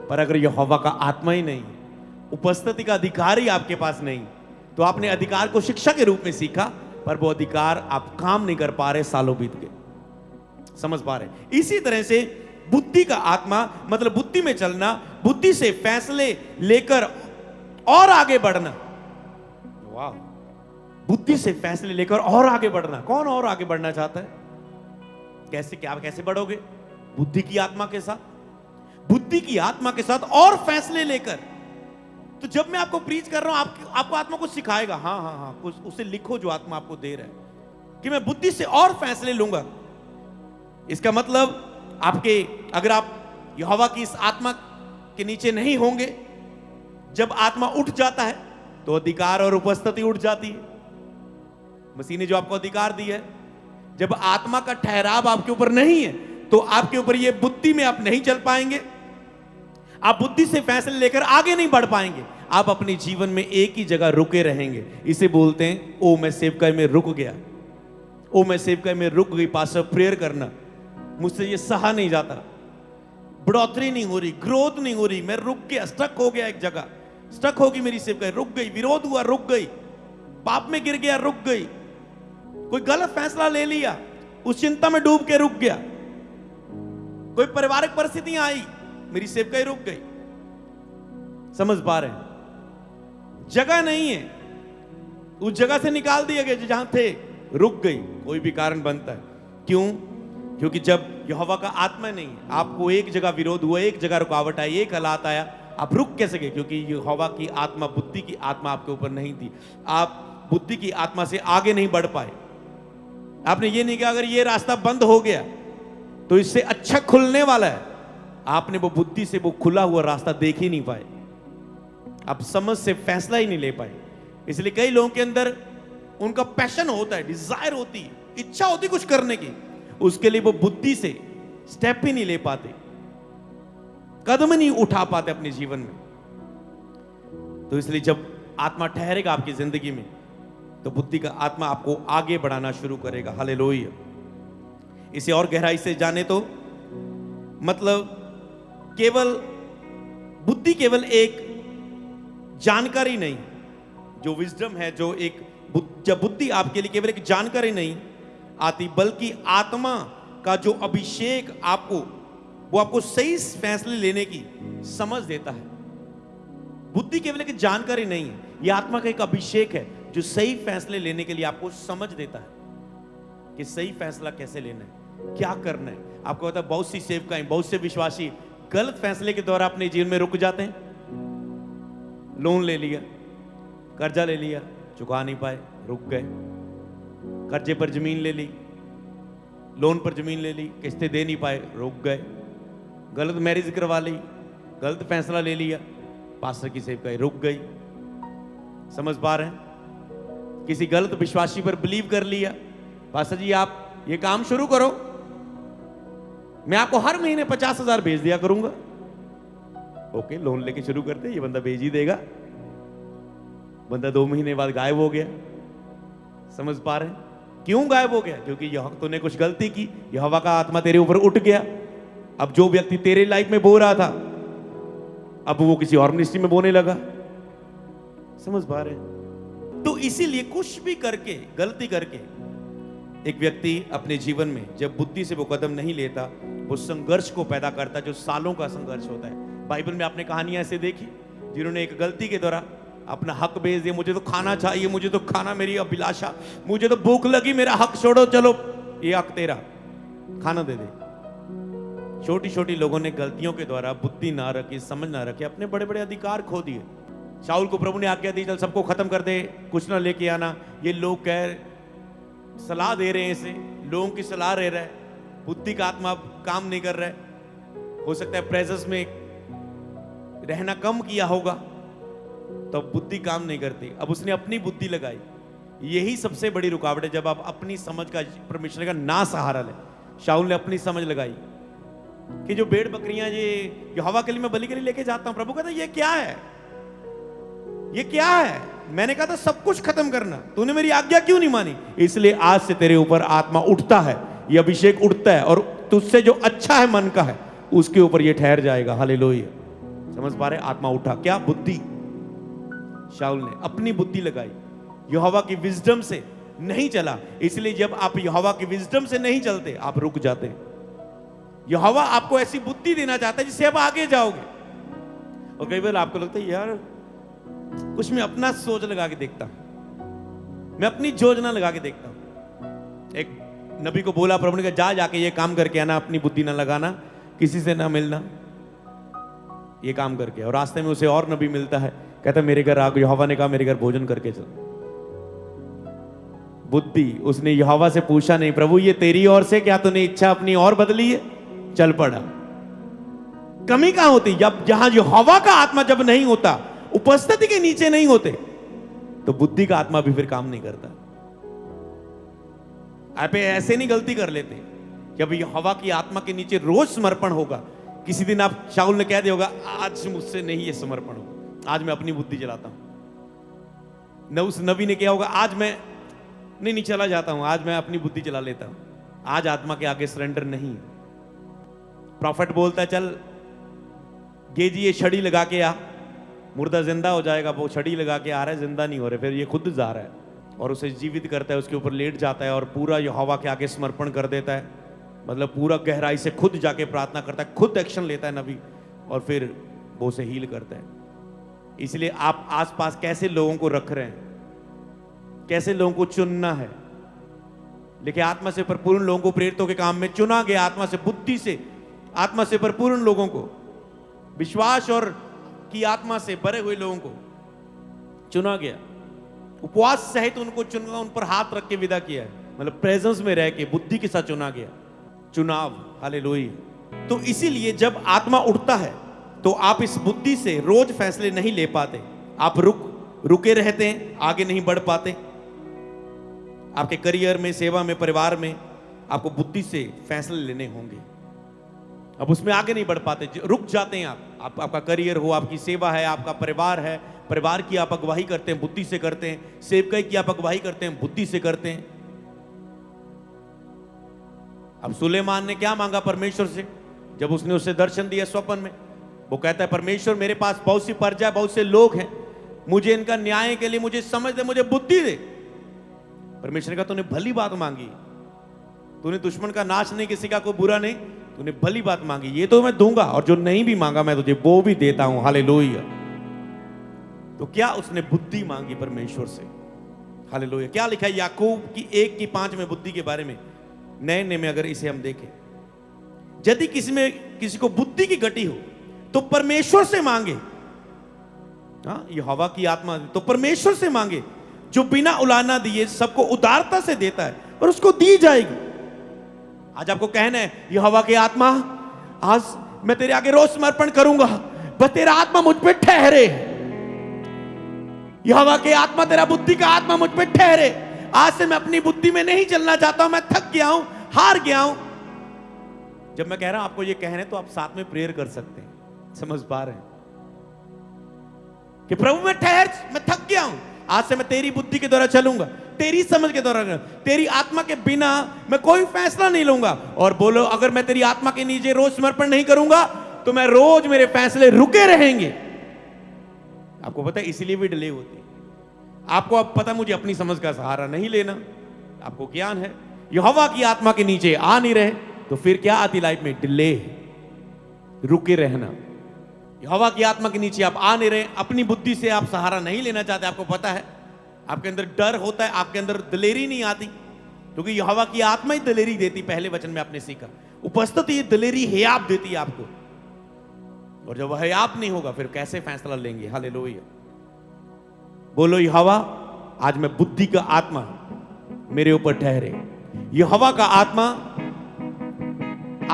पर अगर यहोवा का आत्मा ही नहीं, उपस्थिति का अधिकार ही आपके पास नहीं, तो आपने अधिकार को शिक्षा के रूप में सीखा, पर वो अधिकार आप काम नहीं कर पा रहे, सालों बीत गए। समझ पा रहे? इसी तरह से बुद्धि का आत्मा मतलब बुद्धि में चलना, बुद्धि से फैसले लेकर और आगे बढ़ना। वाह, बुद्धि से फैसले लेकर और आगे बढ़ना। कौन और आगे बढ़ना चाहता है? कैसे, क्या कैसे बढ़ोगे? बुद्धि की आत्मा के साथ, बुद्धि की आत्मा के साथ और फैसले लेकर। तो जब मैं आपको प्रीच कर रहा हूं, आपको आत्मा कुछ सिखाएगा। हाँ हाँ हाँ, कुछ उसे लिखो जो आत्मा आपको दे रहा है, कि मैं बुद्धि से और फैसले लूंगा। इसका मतलब आपके, अगर आप यहोवा की इस आत्मा के नीचे नहीं होंगे, जब आत्मा उठ जाता है तो अधिकार और उपस्थिति उठ जाती है। मसीह ने जो आपको अधिकार दिया है, जब आत्मा का ठहराव आपके ऊपर नहीं है, तो आपके ऊपर ये बुद्धि में आप नहीं चल पाएंगे, आप बुद्धि से फैसले लेकर आगे नहीं बढ़ पाएंगे, आप अपने जीवन में एक ही जगह रुके रहेंगे। इसे बोलते हैं, ओ मैं सेवकाई में रुक गया, ओ मैं सेवकाई में रुक गई। पास्टर प्रेयर करना, मुझसे ये सहा नहीं जाता, बढ़ोतरी नहीं हो रही, ग्रोथ नहीं हो रही, मैं रुक गया, स्टक हो गया एक जगह, स्टक होगी मेरी सेवकाई, रुक गई, विरोध हुआ, रुक गई, पाप में गिर गया, रुक गई, कोई गलत फैसला ले लिया, उस चिंता में डूब के रुक गया, कोई पारिवारिक परिस्थितियां आई, मेरी सेवकाई रुक गई। समझ पा रहे हैं? जगह नहीं है, उस जगह से निकाल दिया गया जहां थे, रुक गई। कोई भी कारण बनता है, क्यों? क्योंकि जब यहोवा का आत्मा नहीं, आपको एक जगह विरोध हुआ, एक जगह रुकावट आई, एक हालात आया, आप रुक कैसे गए? क्योंकि यहोवा की आत्मा, बुद्धि की आत्मा आपके ऊपर नहीं थी। आप बुद्धि की आत्मा से आगे नहीं बढ़ पाए। आपने ये नहीं कहा अगर ये रास्ता बंद हो गया तो इससे अच्छा खुलने वाला है, आपने वो बुद्धि से वो खुला हुआ रास्ता देख ही नहीं पाए, आप समझ से फैसला ही नहीं ले पाए। इसलिए कई लोगों के अंदर उनका पैशन होता है, डिजायर होती है, इच्छा होती कुछ करने की, उसके लिए वो बुद्धि से स्टेप ही नहीं ले पाते, कदम नहीं उठा पाते अपने जीवन में। तो इसलिए जब आत्मा ठहरेगा आपकी जिंदगी में, तो बुद्धि का आत्मा आपको आगे बढ़ाना शुरू करेगा। हालेलुया। इसे और गहराई से जाने तो मतलब केवल बुद्धि केवल एक जानकारी नहीं, जो विजडम है, जो एक जब बुद्धि आपके लिए केवल एक जानकारी नहीं आती, बल्कि आत्मा का जो अभिषेक आपको, वो आपको सही फैसले लेने की समझ देता है। बुद्धि केवल एक जानकारी नहीं है, यह आत्मा का एक अभिषेक है जो सही फैसले लेने के लिए आपको समझ देता है कि सही फैसला कैसे लेना है, क्या करना है। आपको पता है बहुत सी सेवकाएं, बहुत से विश्वासी गलत फैसले के द्वारा अपने जीवन में रुक जाते हैं। लोन ले लिया, कर्जा ले लिया, चुका नहीं पाए, रुक गए। कर्जे पर जमीन ले ली, लोन पर जमीन ले ली, किस्तें दे नहीं पाए, रुक गए। गलत मैरिज करवा ली, गलत फैसला ले लिया, पास्टर की सेवकाई रुक गई। समझ पा रहे हैं? किसी गलत विश्वासी पर बिलीव कर लिया, पास्टर जी आप ये काम शुरू करो, मैं आपको हर महीने 50,000 भेज दिया करूंगा। ओके, लोन लेके शुरू करते, ये बंदा भेज ही देगा। बंदा 2 महीने बाद गायब हो गया। समझ पा रहे हैं? क्यों गायब हो गया? क्योंकि तूने कुछ गलती की, यहोवा का आत्मा तेरे ऊपर उठ गया। अब जो व्यक्ति तेरे लाइफ में बो रहा था, अब वो किसी और मिनिस्ट्री में बोने लगा। समझ पा रहे हैं? तो इसीलिए कुछ भी करके, गलती करके एक व्यक्ति अपने जीवन में जब बुद्धि से वो कदम नहीं लेता, वो संघर्ष को पैदा करता है, जो सालों का संघर्ष होता है। बाइबल में आपने कहानियां ऐसे देखी जिन्होंने एक गलती के द्वारा अपना हक बेच दिया। मुझे तो खाना चाहिए, मुझे तो खाना मेरी अभिलाषा, मुझे तो भूख लगी, मेरा हक छोड़ो, चलो ये हक तेरा, खाना दे दे। छोटी छोटी लोगों ने गलतियों के द्वारा बुद्धि ना रखी, समझ ना रखी, अपने बड़े बड़े अधिकार खो दिए। शाऊल को प्रभु ने आज्ञा दी, चल सबको खत्म कर दे, कुछ ना लेके आना। ये लोग कह सलाह दे रहे हैं, इसे लोगों की सलाह रह रहा है, बुद्धि का आत्मा काम नहीं कर रहा है। हो सकता है प्रेजेंस में रहना कम किया होगा, तो बुद्धि काम नहीं करती। अब उसने अपनी बुद्धि लगाई। यही सबसे बड़ी रुकावट है, जब आप अपनी समझ का, परमेश्वर का ना सहारा ले। शाऊल ने अपनी समझ लगाई कि जो भेड़ बकरियां ये यहोवा के लिए मैं बलि के लिए लेके जाता हूं, प्रभु कहता ये क्या है, ये क्या है? मैंने कहा था सब कुछ खत्म करना, तूने मेरी आज्ञा क्यों नहीं मानी? इसलिए आज से तेरे ऊपर आत्मा उठता है, ये अभिषेक उठता है, और तुझसे जो अच्छा है मन का है उसके ऊपर ये ठहर जाएगा। हालेलुया। समझ पा रहे? आत्मा उठा, क्या? बुद्धि। शाऊल ने अपनी बुद्धि लगाई, यहोवा की विजडम से नहीं चला। इसलिए जब आप यहोवा की विजडम से नहीं चलते, आप रुक जाते हैं। यहोवा आपको ऐसी बुद्धि देना चाहता है जिससे आप आगे जाओगे। और कई बार आपको लगता है यार कुछ मैं अपना सोच लगा के देखता हूं, मैं अपनी योजना लगा के देखता हूं। एक नबी को बोला प्रभु ने कहा जा जाके ये काम करके आना, अपनी बुद्धि ना लगाना, किसी से ना मिलना, ये काम करके। और रास्ते में उसे और नबी मिलता है, कहता मेरे घर आ, यहोवा ने कहा मेरे घर भोजन करके चल। बुद्धि, उसने यहोवा से पूछा नहीं प्रभु ये तेरी ओर से, क्या तूने इच्छा अपनी और बदली है? चल पड़ा। कमी कहां होती? जब जहां यहोवा का आत्मा जब नहीं होता, उपस्थिति के नीचे नहीं होते, तो बुद्धि का आत्मा भी फिर काम नहीं करता। आप ऐसे नहीं गलती कर लेते कि अभी यहोवा की आत्मा के नीचे रोज समर्पण होगा। किसी दिन आप, शाऊल ने कह दिया होगा आज मुझसे नहीं ये समर्पण होगा, आज मैं अपनी बुद्धि चलाता हूं। न उस नबी ने क्या होगा, आज मैं नहीं चला जाता हूं, आज मैं अपनी बुद्धि चला लेता हूं। आज आत्मा के आगे सरेंडर नहीं। प्रॉफिट बोलता है चल गेजी ये छड़ी लगा के आ, मुर्दा जिंदा हो जाएगा। वो छड़ी लगा के आ रहा है, जिंदा नहीं हो रहा, फिर ये खुद जा रहा है और उसे जीवित करता है, उसके ऊपर लेट जाता है और पूरा यहोवा के आगे समर्पण कर देता है। मतलब पूरा गहराई से खुद जाके प्रार्थना करता है, खुद एक्शन लेता है नबी, और फिर वो उसे हील करता है। इसलिए आप आसपास कैसे लोगों को रख रहे हैं, कैसे लोगों को चुनना है। लेकिन आत्मा से परिपूर्ण लोगों को प्रेरितों के काम में चुना गया, आत्मा से, बुद्धि से, आत्मा से परिपूर्ण लोगों को, विश्वास और की आत्मा से भरे हुए लोगों को चुना गया। उपवास सहित उनको चुना, उन पर हाथ रख के विदा किया है, मतलब प्रेजेंस में रह के बुद्धि के साथ चुना गया। चुनाव, हालेलुया। तो इसीलिए जब आत्मा उठता है तो आप इस बुद्धि से रोज फैसले नहीं ले पाते, आप रुके रहते हैं, आगे नहीं बढ़ पाते। आपके करियर में, सेवा में, परिवार में आपको बुद्धि से फैसले लेने होंगे, अब उसमें आगे नहीं बढ़ पाते, रुक जाते हैं आप। आपका करियर हो, आपकी सेवा है, आपका परिवार है, परिवार की आप अगुवाई करते हैं, बुद्धि से करते हैं। सेवकाई की आप अगुवाई करते हैं, बुद्धि से करते हैं। अब सुलेमान ने क्या मांगा परमेश्वर से जब उसने उसे दर्शन दिया स्वप्न में? वो कहता है परमेश्वर मेरे पास बहुत सी प्रजा, बहुत से लोग हैं, मुझे इनका न्याय के लिए मुझे समझ दे, मुझे बुद्धि दे। परमेश्वर ने कहा तूने भली बात मांगी, तूने दुश्मन का नाश नहीं, किसी का कोई बुरा नहीं, तूने भली बात मांगी, ये तो मैं दूंगा, और जो नहीं भी मांगा मैं तुझे वो भी देता हूं। हालेलुया। तो क्या उसने बुद्धि मांगी परमेश्वर से? हालेलुया। क्या लिखा है याकूब की 1:5 में बुद्धि के बारे में? नए में अगर इसे हम देखें, यदि किसी को बुद्धि की घटी हो तो परमेश्वर से मांगे। हाँ, यहोवा की आत्मा तो परमेश्वर से मांगे, जो बिना उलाना दिए सबको उदारता से देता है, और उसको दी जाएगी। आज आपको कहना है यहोवा की आत्मा, आज मैं तेरे आगे रोज समर्पण करूंगा, बस तेरा आत्मा मुझ पे ठहरे। यहोवा की आत्मा, तेरा बुद्धि का आत्मा मुझ पे ठहरे। आज से मैं अपनी बुद्धि में नहीं चलना चाहता हूं, मैं थक गया हूं, हार गया हूं। जब मैं कह रहा हूं आपको ये कहने, तो आप साथ में प्रेयर कर सकते हैं। समझ पा रहे हैं कि प्रभु मैं थक गया हूं, आज से मैं तेरी बुद्धि के द्वारा चलूंगा, तेरी समझ के द्वारा, तेरी आत्मा के बिना मैं कोई फैसला नहीं लूंगा। और बोलो, अगर मैं तेरी आत्मा के नीचे रोज समर्पण नहीं करूंगा तो मैं रोज मेरे फैसले रुके रहेंगे। आपको पता है इसीलिए भी डिले होती है। आपको अब पता, मुझे अपनी समझ का सहारा नहीं लेना, आपको ज्ञान है। यहोवा की आत्मा के नीचे आ नहीं रहे तो फिर क्या आती लाइफ में? डिले, रुके रहना। यहोवा की आत्मा के नीचे आप आ नहीं रहे, अपनी बुद्धि से आप सहारा नहीं लेना चाहते। आपको पता है आपके अंदर डर होता है, आपके अंदर दिलेरी नहीं आती, क्योंकि यहोवा की आत्मा ही दिलेरी देती। पहले वचन में आपने सीखा, उपस्थिति दिलेरी हियाब देती है आपको। और जब वह हियाब नहीं होगा फिर कैसे फैसला लेंगे? हालेलुया। बोलो, यहोवा आज मैं बुद्धि का आत्मा मेरे ऊपर ठहरे। यहोवा का आत्मा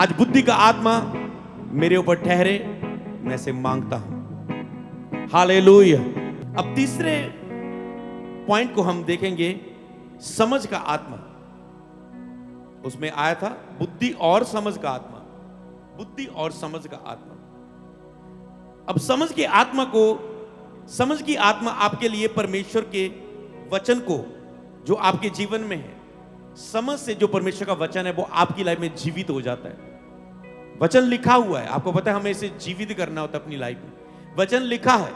आज बुद्धि का आत्मा मेरे ऊपर ठहरे, मैं से मांगता हूं। हालेलुया। अब तीसरे पॉइंट को हम देखेंगे, समझ का आत्मा। उसमें आया था बुद्धि और समझ का आत्मा, बुद्धि और समझ का आत्मा। अब समझ की आत्मा को, समझ की आत्मा आपके लिए परमेश्वर के वचन को जो आपके जीवन में है, समझ से जो परमेश्वर का वचन है वो आपकी लाइफ में जीवित हो जाता है। वचन लिखा हुआ है, आपको पता है हमें इसे जीवित करना होता है अपनी लाइफ में। वचन लिखा है,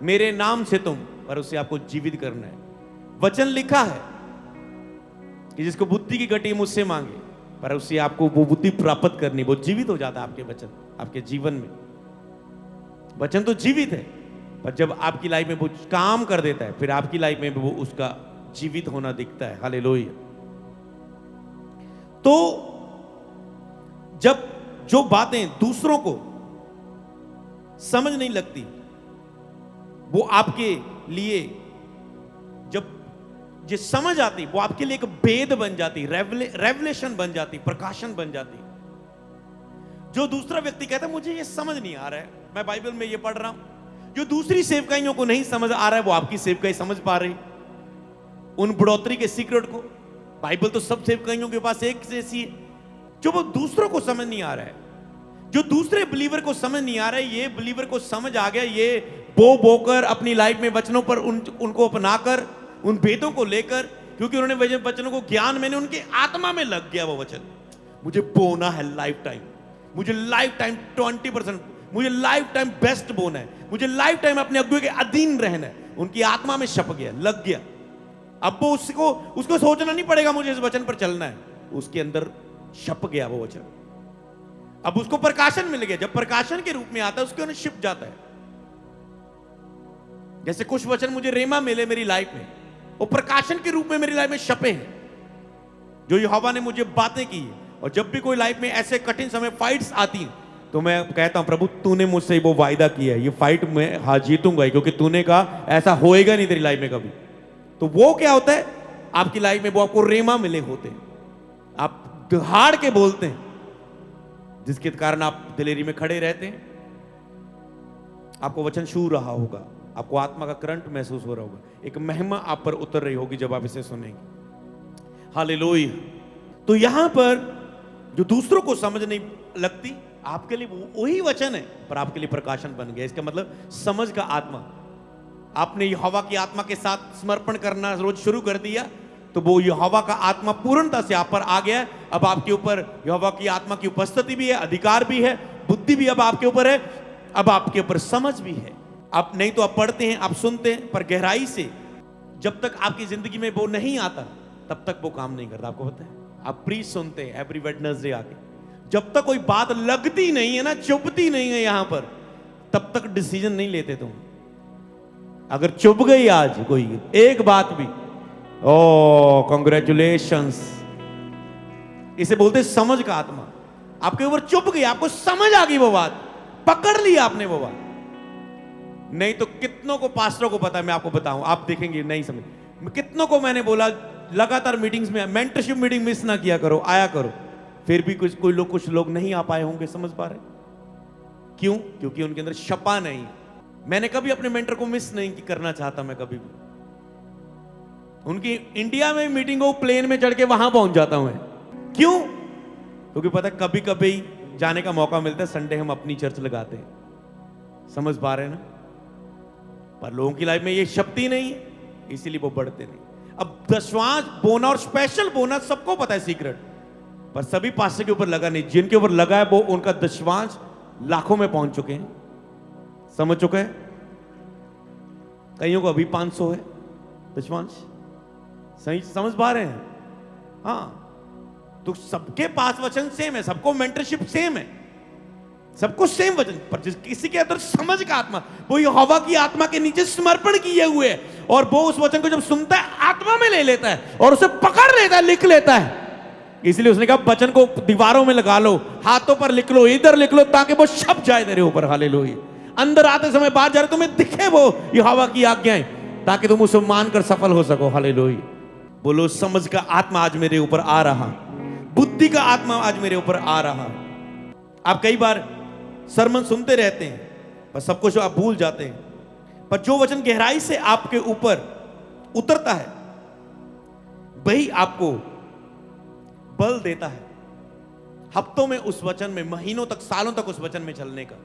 मेरे नाम से तुम, पर उसे आपको जीवित करना है। वचन लिखा है कि जिसको बुद्धि की गति मुझसे मांगे, पर उसे आपको वो बुद्धि प्राप्त करनी, वो जीवित हो जाता है आपके वचन, आपके जीवन में। वचन तो जीवित है, पर जब आपकी लाइफ में वो काम कर देता है, फिर आपकी लाइफ में वो उसका जीवित होना दिखता है। हालेलुया। तो जब जो बातें दूसरों को समझ नहीं लगती, वो आपके लिए जब ये समझ आती, वो आपके लिए एक भेद बन जाती, रेवलेशन बन जाती, प्रकाशन बन जाती। जो दूसरा व्यक्ति कहता है मुझे ये समझ नहीं आ रहा है, मैं बाइबल में ये पढ़ रहा हूं, जो दूसरी सेवकाइयों को नहीं समझ आ रहा है वो आपकी सेवकाई समझ पा रही। उन बढ़ोतरी के सीक्रेट को, बाइबल तो सब सेवकाइयों के पास एक जैसी है। जो वो दूसरों को समझ नहीं आ रहा है, जो दूसरे बिलीवर को समझ नहीं आ रहा है, ये बिलीवर को समझ आ गया। ये बोकर अपनी लाइफ में वचनों पर उनको अपनाकर, उन भेदों को लेकर, क्योंकि उन्होंने वचनों को ज्ञान, मैंने उनके आत्मा में लग गया वो वचन। मुझे बोना है लाइफ टाइम, मुझे लाइफ टाइम 20%, मुझे लाइफ टाइम बेस्ट बोना है, मुझे लाइफ टाइम अपने अगुए के अधीन रहना है। उनकी आत्मा में छप गया, लग गया। अब वो उसको सोचना नहीं पड़ेगा मुझे इस वचन पर चलना है, उसके अंदर छप गया वो वचन। अब उसको प्रकाशन मिल गया, जब प्रकाशन के रूप में आता है उसके अंदर छिप जाता है। जैसे कुछ वचन मुझे रेमा मिले मेरी लाइफ में, वो प्रकाशन के रूप में मेरी लाइफ में छपे हैं, जो यहोवा ने मुझे बातें की। और जब भी कोई लाइफ में ऐसे कठिन समय फाइट्स आती तो मैं कहता हूं प्रभु तूने मुझसे वो वायदा किया है, ये फाइट में हाँ जीतूंगा, क्योंकि तूने कहा ऐसा होएगा नहीं तेरी लाइफ में कभी। तो वो क्या होता है आपकी लाइफ में, वो आपको रेमा मिले होते हैं, आप दहाड़ के बोलते हैं, जिसके कारण आप दिलेरी में खड़े रहते हैं। आपको वचन छू रहा होगा, आपको आत्मा का करंट महसूस हो रहा होगा, एक महिमा आप पर उतर रही होगी जब आप इसे सुनेंगे। हालेलुया। तो यहां पर जो दूसरों को समझ नहीं लगती, आपके लिए वही वचन है पर आपके लिए प्रकाशन बन गया। इसका मतलब समझ का आत्मा, आपने यहोवा की आत्मा के साथ समर्पण करना रोज शुरू कर दिया, तो वो यहोवा का आत्मा पूर्णता से आप पर आ गया। अब आपके ऊपर यहोवा की आत्मा की उपस्थिति भी है, अधिकार भी है, बुद्धि भी अब आपके ऊपर है, अब आपके ऊपर समझ भी है। आप नहीं तो आप पढ़ते हैं, आप सुनते हैं, पर गहराई से जब तक आपकी जिंदगी में वो नहीं आता तब तक वो काम नहीं करता। आपको पता है, आप प्रीच सुनते हैं एवरी वेडनेसडे आके, जब तक कोई बात लगती नहीं है ना, चुभती नहीं है यहां पर, तब तक डिसीजन नहीं लेते तुम। अगर चुभ गई आज कोई एक बात भी, ओ कांग्रेचुलेशंस, इसे बोलते समझ का आत्मा। आपके ऊपर चुभ गई, आपको समझ आ गई वो बात, पकड़ लिया आपने वो बात। नहीं तो कितनों को, पास्टरों को पता है, मैं आपको बताऊं, आप देखेंगे नहीं समझ। कितनों को मैंने बोला लगातार मीटिंग्स में, मेंटरशिप मीटिंग मिस ना किया करो, आया करो, फिर भी कुछ लोग नहीं आ पाए होंगे। समझ पा रहे क्यों? क्योंकि उनके अंदर छपा नहीं। मैंने कभी अपने मेंटर को मिस नहीं करना चाहता, मैं कभी भी उनकी इंडिया में मीटिंग हो, प्लेन में चढ़ के वहां पहुंच जाता हूं मैं। क्यों? क्योंकि पता है कभी कभी जाने का मौका मिलता है, संडे हम अपनी चर्च लगाते हैं। समझ पा रहे हैं ना? पर लोगों की लाइफ में ये शक्ति नहीं है, इसीलिए वो बढ़ते नहीं। अब दशवांश बोना और स्पेशल बोनस सबको पता है सीक्रेट, पर सभी पास्टर के ऊपर लगा नहीं। जिनके ऊपर लगा है वो उनका दशवांश लाखों में पहुंच चुके हैं, समझ चुके हैं। कईयों को अभी 500 है दशवांश, सही समझ पा रहे हैं? हाँ, तो सबके पास वचन सेम है, सबको मेंटरशिप सेम है, सबको सेम वचन, पर जिस किसी के अंदर समझ का आत्मा, वो यहोवा की आत्मा के नीचे समर्पण किए हुए है, और वो उस वचन को जब सुनता है आत्मा में ले लेता है और उसे पकड़ लेता है, लिख लेता है। इसलिए उसने कहा वचन को दीवारों में लगा लो, हाथों पर लिख लो, इधर लिख लो, ताकि वो छप जाए तेरे ऊपर। हालेलुया। अंदर आते समय, बाहर जा रहे तुम्हें दिखे वो यहोवा की आज्ञाएं, ताकि तुम उसे मानकर सफल हो सको। हालेलुया। बोलो, समझ का आत्मा आज मेरे ऊपर आ रहा, बुद्धि का आत्मा आज मेरे ऊपर आ रहा। आप कई बार सरमन सुनते रहते हैं, पर सब कुछ आप भूल जाते हैं, पर जो वचन गहराई से आपके ऊपर उतरता है वही आपको बल देता है हफ्तों में उस वचन में, महीनों तक, सालों तक उस वचन में चलने का।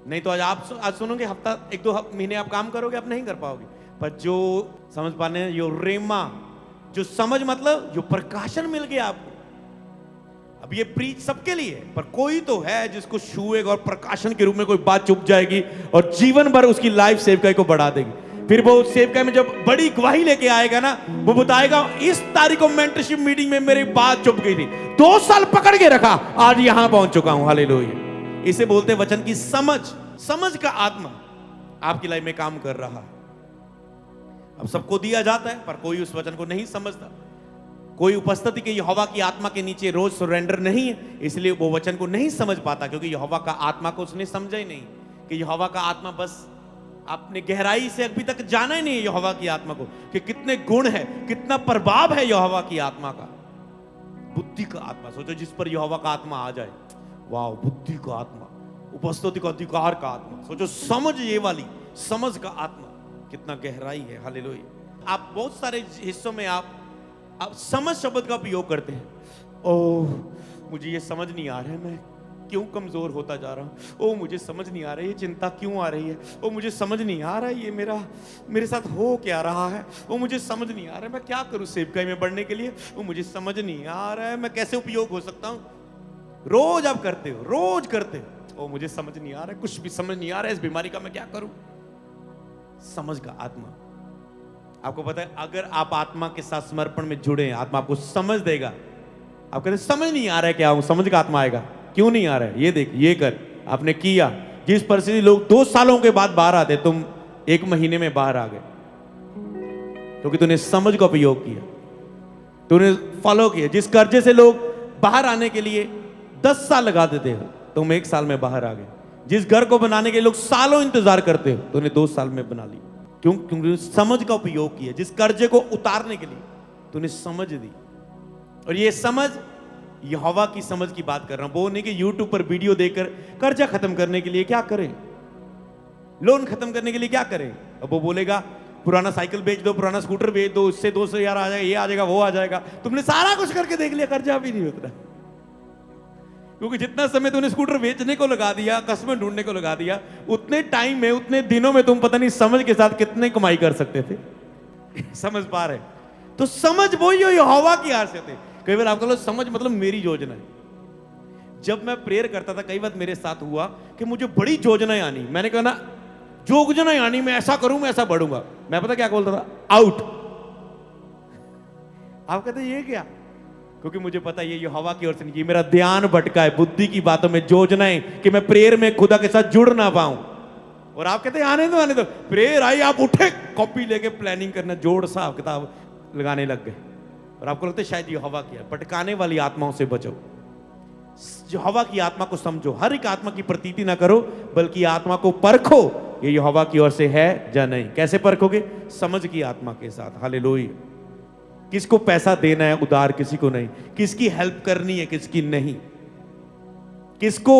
नहीं तो आज सुनोगे, हफ्ता 1-2 महीने आप काम करोगे, आप नहीं कर पाओगे। पर जो समझ पाने, जो रेमा, जो समझ, मतलब जो प्रकाशन मिल गया आपको। अब ये प्रीच सबके लिए, पर कोई तो है जिसको छुएगा और प्रकाशन के रूप में कोई बात चुप जाएगी और जीवन भर उसकी लाइफ सेवकाई को बढ़ा देगी। फिर वो सेवकाई में जब बड़ी गवाही लेके आएगा ना, वो बताएगा इस तारीख को मेंटरशिप मीटिंग में मेरी बात चुप गई थी, 2 साल पकड़ के रखा, आज यहां पहुंच चुका हूं। हालेलुया। इसे बोलते हैं वचन की समझ। समझ का आत्मा आपकी लाइफ में काम कर रहा है। अब सबको दिया जाता है, पर कोई उस वचन को नहीं समझता। कोई उपस्थिति के यहोवा की आत्मा के नीचे रोज सरेंडर नहीं है, इसलिए वो वचन को नहीं समझ पाता, क्योंकि यहोवा का आत्मा को उसने समझा ही नहीं कि यहोवा का आत्मा, बस आपने गहराई से अभी तक जाना ही नहीं है यहोवा की आत्मा को, कि कितने गुण है, कितना प्रभाव है यहोवा की आत्मा का। बुद्धि का आत्मा, सोचो जिस पर यहोवा का आत्मा आ जाए, वाह, बुद्धि का आत्मा, उपस्थिति का अधिकार का आत्मा, सोचो समझ, ये वाली समझ का आत्मा कितना गहराई है। हालेलुया। आप बहुत सारे हिस्सों में आप समझ शब्द का उपयोग करते हैं। ओह, मुझे ये समझ नहीं आ रहा है, मैं क्यों कमजोर होता जा रहा हूं। ओह, मुझे समझ नहीं आ रहा है, ये चिंता क्यों आ रही है। ओह, मुझे समझ नहीं आ रहा है, ये मेरे साथ हो क्या रहा है। ओह, मुझे समझ नहीं आ रहा है, मैं क्या करूं सेवकाई में बढ़ने के लिए। ओह, मुझे समझ नहीं आ रहा है, मैं कैसे उपयोग हो सकता हूं। रोज आप करते हो, रोज करते हो। ओह, मुझे समझ नहीं आ रहा है, कुछ भी समझ नहीं आ रहा है, इस बीमारी का मैं क्या करूं। समझ का आत्मा, आपको पता है, अगर आप आत्मा के साथ समर्पण में जुड़े, आत्मा आपको समझ देगा। आप कहते समझ नहीं आ रहा है क्या हूं, समझ का आत्मा आएगा। क्यों नहीं आ रहा है, ये देख, ये कर, आपने किया। जिस परिस्थिति लोग 2 सालों के बाद बाहर आते, तुम 1 महीने में बाहर आ गए, क्योंकि तूने समझ का उपयोग किया, तूने फॉलो किया। जिस कर्जे से लोग बाहर आने के लिए 10 साल लगा देते हो, तुम 1 साल में बाहर आ गए। जिस घर को बनाने के लिए लोग सालों इंतजार करते हो, तूने 2 साल में बना लिया। क्यों? क्योंकि समझ का उपयोग किया। जिस कर्जे को उतारने के लिए तूने समझ दी, और ये समझ यहोवा की समझ की बात कर रहा हूं। वो नहीं कि YouTube पर वीडियो देखकर कर्जा खत्म करने के लिए क्या करें, लोन खत्म करने के लिए क्या करें। अब वो बोलेगा पुराना साइकिल बेच दो, पुराना स्कूटर बेच दो, उससे 200,000 आ जाएगा, ये आ जाएगा, वो आ जाएगा। तुमने सारा कुछ करके देख लिया, कर्जा भी नहीं उतरा, क्योंकि जितना समय तूने स्कूटर बेचने को लगा दिया, कस्टमर ढूंढने को लगा दिया, उतने टाइम में, उतने दिनों में तुम पता नहीं समझ के साथ कितने कमाई कर सकते थे। समझ पा रहे? तो समझ वही हो यहोवा की आर से थे। कई बार आपको समझ मतलब मेरी योजना है। जब मैं प्रेयर करता था, कई बार मेरे साथ हुआ कि मुझे बड़ी योजनाएं आनी, मैंने कहा ना योजनाएं आनी, मैं ऐसा करूं, मैं ऐसा बढ़ूंगा। मैं पता क्या बोलता था, आउट। आप कहते ये क्या? क्योंकि मुझे पता ये यहोवा की ओर से नहीं, मेरा ध्यान भटका है बुद्धि की बातों में, योजनाएं, कि मैं प्रेयर में खुदा के साथ जुड़ ना पाऊं। और आप कहते आने दो, प्रेयर आई, आप उठे, कॉपी लेके प्लानिंग करना, जोड़ साहब किताब लगाने लग गए। और आपको लगता है शायद ये हवा किया। भटकाने वाली आत्माओं से बचो, यहोवा की आत्मा को समझो। हर एक आत्मा की प्रतीति ना करो, बल्कि आत्मा को परखो, ये यहोवा की ओर से है या नहीं। कैसे परखोगे? समझ की आत्मा के साथ। हालेलुया। किसको पैसा देना है उधार, किसी को नहीं। किसकी हेल्प करनी है, किसकी नहीं। किसको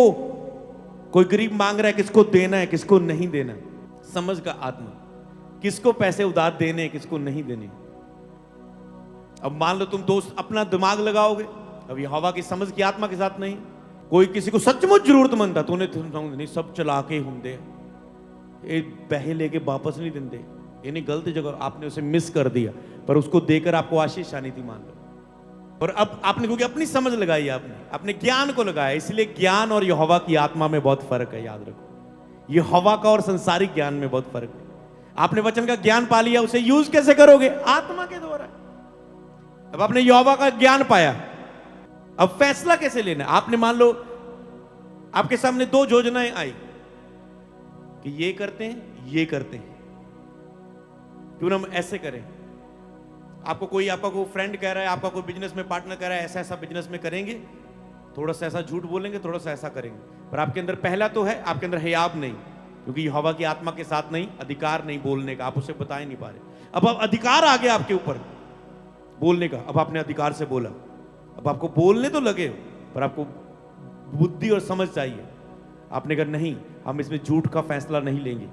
कोई गरीब मांग रहा है, किसको देना है किसको नहीं देना। समझ का आत्मा, किसको पैसे उधार देने हैं किसको नहीं देने। अब मान लो तुम दोस्त अपना दिमाग लगाओगे, अब ये हवा की समझ की आत्मा के साथ नहीं। कोई किसी को सचमुच जरूरतमंद था, तूने नहीं सब चला के होंगे, पैसे लेके वापस नहीं देते, यानी गलत जगह आपने उसे मिस कर दिया, पर उसको देकर आपको आशीष आनी थी मान लो। और अब आपने क्योंकि अपनी समझ लगाई, आपने अपने ज्ञान को लगाया, इसलिए ज्ञान और यहोवा की आत्मा में बहुत फर्क है। याद रखो, ये हवा का और संसारिक ज्ञान में बहुत फर्क है। आपने वचन का ज्ञान पा लिया, उसे यूज कैसे करोगे? आत्मा के द्वारा। अब आपने यहोवा का ज्ञान पाया, अब फैसला कैसे लेना? आपने मान लो आपके सामने दो योजनाएं आई कि ये करते हैं ये करते हैं, क्यों ना हम ऐसे करें। आपका कोई फ्रेंड कह रहा है, आपका कोई बिजनेस में पार्टनर कह रहा है ऐसा ऐसा बिजनेस में करेंगे, थोड़ा सा ऐसा झूठ बोलेंगे, थोड़ा सा ऐसा करेंगे, पर आपके अंदर पहला तो है, आपके अंदर हियाब नहीं, क्योंकि हवा की आत्मा के साथ नहीं, अधिकार नहीं बोलने का, आप उसे बता ही नहीं पा रहे। अब अधिकार आ गया आपके ऊपर बोलने का, अब आपने अधिकार से बोला, अब आपको बोलने तो लगे, पर आपको बुद्धि और समझ चाहिए। आपने कहा नहीं, हम इसमें झूठ का फैसला नहीं लेंगे,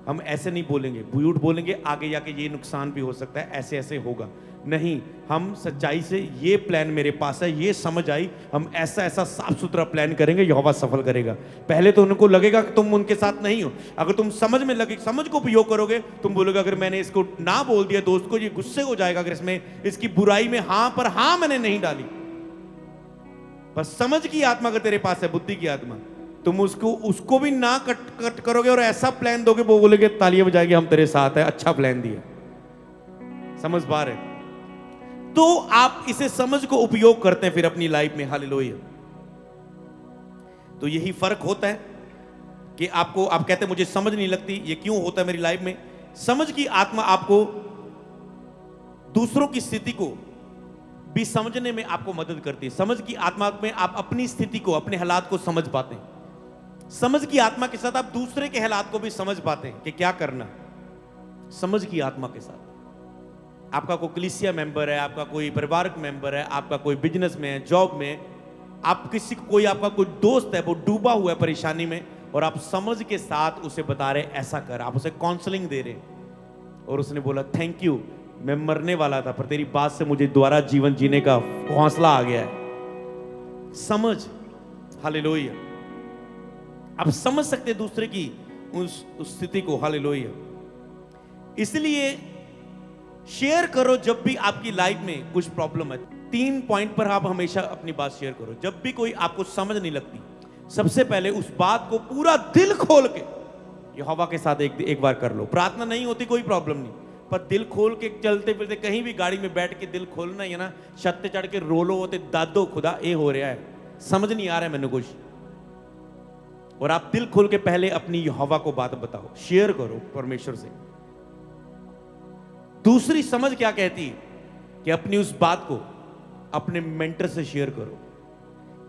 हम ऐसे नहीं बोलेंगे, झूठ बोलेंगे आगे जाके ये नुकसान भी हो सकता है, ऐसे ऐसे होगा। नहीं, हम सच्चाई से, ये प्लान मेरे पास है, ये समझ आई, हम ऐसा ऐसा साफ सुथरा प्लान करेंगे, यहोवा सफल करेगा। पहले तो उनको लगेगा कि तुम उनके साथ नहीं हो, अगर तुम समझ में लगे, समझ को उपयोग करोगे, तुम बोलोगे अगर मैंने इसको ना बोल दिया दोस्त को, ये गुस्से हो जाएगा, अगर इसमें इसकी बुराई में हां पर हां मैंने नहीं डाली। पर समझ की आत्मा अगर तेरे पास है, बुद्धि की आत्मा, तुम उसको भी ना कट करोगे और ऐसा प्लान दोगे, वो बोलेगे तालियां बजाएगी, हम तेरे साथ है, अच्छा प्लान दिया। समझ पा रहे? तो आप इसे समझ को उपयोग करते हैं फिर अपनी लाइफ में। हालेलुया। तो यही फर्क होता है कि आप कहते हैं मुझे समझ नहीं लगती, ये क्यों होता है मेरी लाइफ में? समझ की आत्मा आपको दूसरों की स्थिति को भी समझने में आपको मदद करती है। समझ की आत्मा में आप अपनी स्थिति को, अपने हालात को समझ पाते हैं। समझ की आत्मा के साथ आप दूसरे के हालात को भी समझ पाते हैं कि क्या करना। समझ की आत्मा के साथ आपका कोई कलीसिया मेंबर है, आपका कोई परिवारक मेंबर है, आपका कोई बिजनेस में है, जॉब में, आप किसी कोई आपका कोई दोस्त है, वो डूबा हुआ है परेशानी में, और आप समझ के साथ उसे बता रहे ऐसा कर, आप उसे काउंसलिंग दे रहे, और उसने बोला थैंक यू, मैं मरने वाला था, पर तेरी बात से मुझे दोबारा जीवन जीने का हौसला आ गया है। समझ। हालेलुया। आप समझ सकते दूसरे की उस स्थिति को। हालेलुया। इसलिए शेयर करो जब भी आपकी लाइफ में कुछ प्रॉब्लम है। 3 पॉइंट पर आप हमेशा अपनी बात शेयर करो। जब भी कोई आपको समझ नहीं लगती, सबसे पहले उस बात को पूरा दिल खोल के यहोवा के साथ एक बार कर लो। प्रार्थना नहीं होती कोई प्रॉब्लम नहीं, पर दिल खोल के चलते फिरते कहीं भी गाड़ी में बैठ के दिल खोलना ही है ना, छत पे चढ़ के रोलो होते दादो खुदा ये हो रहा है, समझ नहीं आ रहा है मैंने कुछ, और आप दिल खोल के पहले अपनी यहोवा को बात बताओ, शेयर करो परमेश्वर से। दूसरी समझ क्या कहती है कि अपनी उस बात को अपने मेंटर से शेयर करो।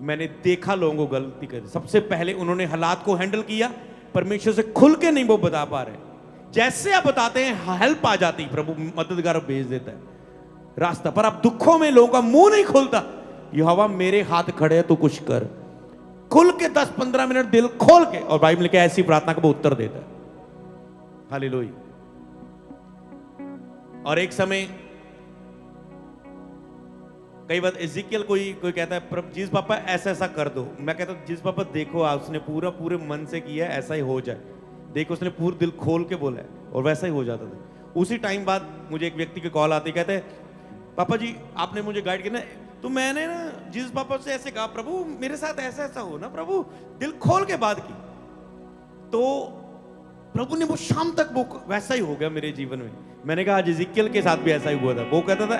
मैंने देखा लोगों को गलती करते, सबसे पहले उन्होंने हालात को हैंडल किया, परमेश्वर से खुल के नहीं वो बता पा रहे। जैसे आप बताते हैं हेल्प आ जाती, प्रभु मददगार भेज देता है रास्ता, पर आप दुखों में लोगों का मुंह नहीं खोलता। यहोवा मेरे हाथ खड़े हैं तो कुछ कर, खुल के 10-15 मिनट दिल खोल के, और बाइबल के ऐसी प्रार्थना को वो उत्तर देता है। हालेलुया। और एक समय कई बार इज़िकियल कोई कहता है प्रभु जीस पापा ऐसा ऐसा कर दो, मैं कहता हूं जीस पापा देखो उसने पूरे मन से किया है, ऐसा ही हो जाए, देखो उसने पूरा दिल खोल के बोला है, और वैसा ही हो जाता था। उसी टाइम बाद मुझे एक व्यक्ति की कॉल आती, कहते हैं पापा जी आपने मुझे गाइड किया ना, तो मैंने ना जीस पापा से ऐसे कहा प्रभु मेरे साथ ऐसा ऐसा हो ना, प्रभु दिल खोल के बात की, तो प्रभु ने वो शाम तक वो वैसा ही हो गया मेरे जीवन में। मैंने कहा आज इज़िकियल के साथ भी ऐसा ही हुआ था। वो कहता था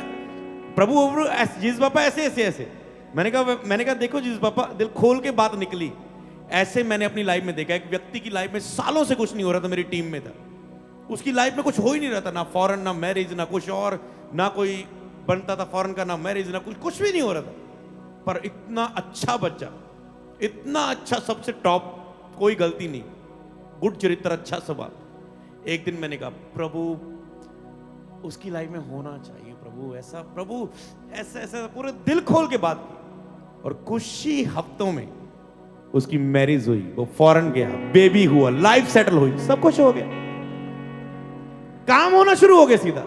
प्रभु जीस पापा ऐसे ऐसे ऐसे, मैंने कहा देखो जीस पापा दिल खोल के बात निकली। ऐसे मैंने अपनी लाइफ में देखा, एक व्यक्ति की लाइफ में सालों से कुछ नहीं हो रहा था, मेरी टीम में था, उसकी लाइफ में कुछ हो ही नहीं रहा था, ना फॉरेन ना मैरिज ना कुछ और, ना कोई बनता था फॉरेन का, ना मैरिज ना कुछ भी नहीं हो रहा था, पर इतना अच्छा बच्चा, इतना अच्छा, सबसे टॉप, कोई गलती नहीं, गुड चरित्र, अच्छा स्वभाव। एक दिन मैंने कहा प्रभु उसकी लाइफ में होना चाहिए, प्रभु ऐसा, प्रभु ऐसा ऐसा, पूरे दिल खोल के बात की। और कुछ ही हफ्तों में उसकी मैरिज हुई, वो फॉरेन गया, बेबी हुआ, लाइफ सेटल हुई, सब कुछ हो गया, काम होना शुरू हो गया सीधा।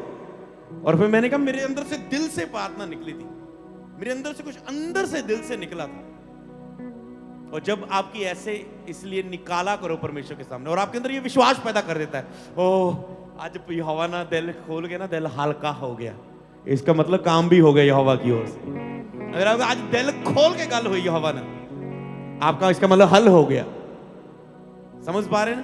और फिर मैंने कहा मेरे अंदर से दिल से प्रार्थना निकली थी, मेरे अंदर से कुछ अंदर से दिल से निकला था। और जब आपकी ऐसे इसलिए निकाला करो परमेश्वर के सामने, और आपके अंदर ये विश्वास पैदा कर देता है, ओह आज यहोवा ना दिल खोल के ना दिल हल्का हो गया, इसका मतलब काम भी हो गया यहोवा की ओर से। अगर आप आज दिल खोल के गल हुई यहोवा ना, आपका इसका मतलब हल हो गया। समझ पा रहे ना?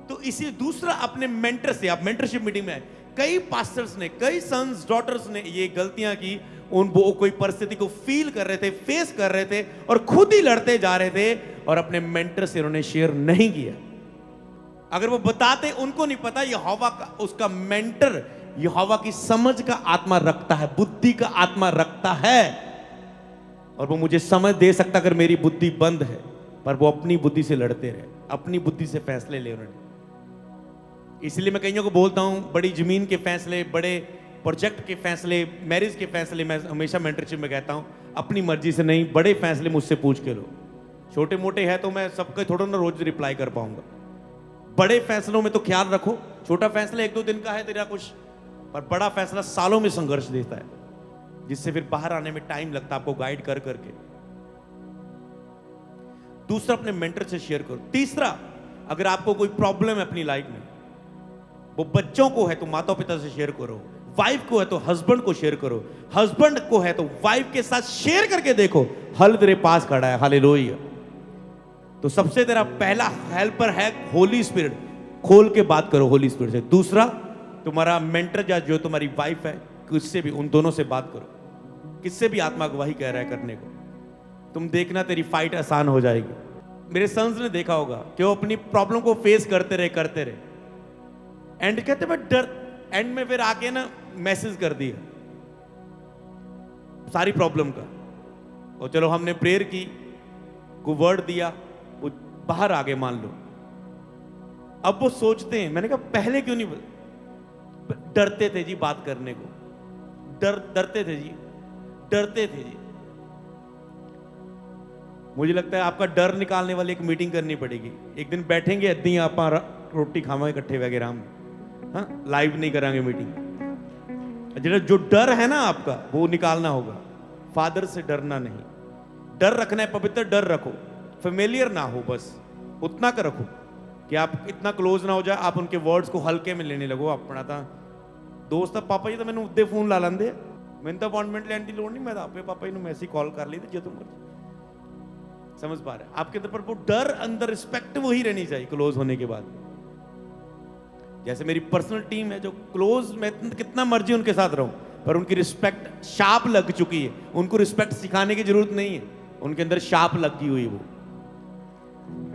तो इसी दूसरा अपने मेंटर से, आप मेंटरशिप मीटिंग में आए, कई पास्टर्स ने, कई सन्स डॉटर्स ने ये गलतियां की, उन वो कोई परिस्थिति को फील कर रहे थे, फेस कर रहे थे और खुद ही लड़ते जा रहे थे, और अपने मेंटर से उन्होंने शेयर नहीं किया। अगर वो बताते, उनको नहीं पता यहोवा का, उसका मेंटर यहोवा की समझ का आत्मा रखता है, बुद्धि का आत्मा रखता है, और वो मुझे समझ दे सकता अगर मेरी बुद्धि बंद है। पर वो अपनी बुद्धि से लड़ते रहे, अपनी बुद्धि से फैसले ले उन्होंने। इसलिए मैं कईयों को बोलता हूं, बड़ी जमीन के फैसले, बड़े प्रोजेक्ट के फैसले, मैरिज के फैसले, मैं हमेशा मेंटरशिप में कहता हूं अपनी मर्जी से नहीं, बड़े फैसले मुझसे पूछ के लो। छोटे मोटे है तो मैं सबके थोड़ा ना रोज रिप्लाई कर पाऊंगा। बड़े फैसलों में तो ख्याल रखो, छोटा फैसला 1-2 दिन का है तेरा कुछ, पर बड़ा फैसला सालों में संघर्ष देता है, जिससे फिर बाहर आने में टाइम लगता है आपको गाइड कर करके। दूसरा, अपने मेंटर से शेयर करो। तीसरा, अगर आपको कोई प्रॉब्लम है अपनी लाइफ में, वो बच्चों को है तो माता पिता से शेयर करो, वाइफ को है तो हस्बैंड को शेयर करो, हस्बैंड को है तो वाइफ के साथ शेयर करके देखो, हल तेरे पास खड़ा है। हालेलुया। तो सबसे तेरा पहला हेल्पर है होली स्पिरिट, खोल के बात करो होली स्पिरिट से। दूसरा, तुम्हारा मेंटर या जो तुम्हारी वाइफ है, किससे भी, उन दोनों से बात करो, किससे भी आत्मा गवाही कह रहा है करने को, तुम देखना तेरी फाइट आसान हो जाएगी। मेरे सन्स ने देखा होगा कि वो अपनी प्रॉब्लम को फेस करते रहे, एंड कहते मैं डर, एंड में फिर आके ना मैसेज कर दिया सारी प्रॉब्लम का, और चलो हमने प्रेयर की, को वर्ड दिया, वो बाहर आ गए मान लो। अब वो सोचते हैं, मैंने कहा पहले क्यों नहीं, डरते थे जी बात करने को, डरते थे जी। मुझे लगता है आपका डर निकालने वाली एक मीटिंग करनी पड़ेगी। एक दिन बैठेंगे इतनी आप रोटी खावे इकट्ठे वगैरह, हाँ, लाइव नहीं करांगे मीटिंग। जो डर है ना आपका, वो निकालना होगा। फादर से डरना नहीं, डर रखना है, पवित्र डर रखो, फेमिलियर ना हो, बस उतना कर रखो कि आप इतना क्लोज ना हो जाए, आप उनके वर्ड्स को हल्के में लेने लगो। अपना था दोस्त, पापा जी तो मैंने उद्दे फोन ला लेंदे, मैंने तो अपॉइंटमेंट लेने की लोड़ नहीं, मैं आपके पापा जी ने मैसे कॉल कर ली थी जो तुम कर। समझ पा रहे? आपके अंदर पर वो डर, अंदर रिस्पेक्ट वही रहनी चाहिए क्लोज होने के बाद। जैसे मेरी पर्सनल टीम है जो क्लोज, मैं कितना मर्जी उनके साथ रहूं, पर उनकी रिस्पेक्ट शार्प लग चुकी है, उनको रिस्पेक्ट सिखाने की जरूरत नहीं है, उनके अंदर शार्प लगी हुई वो।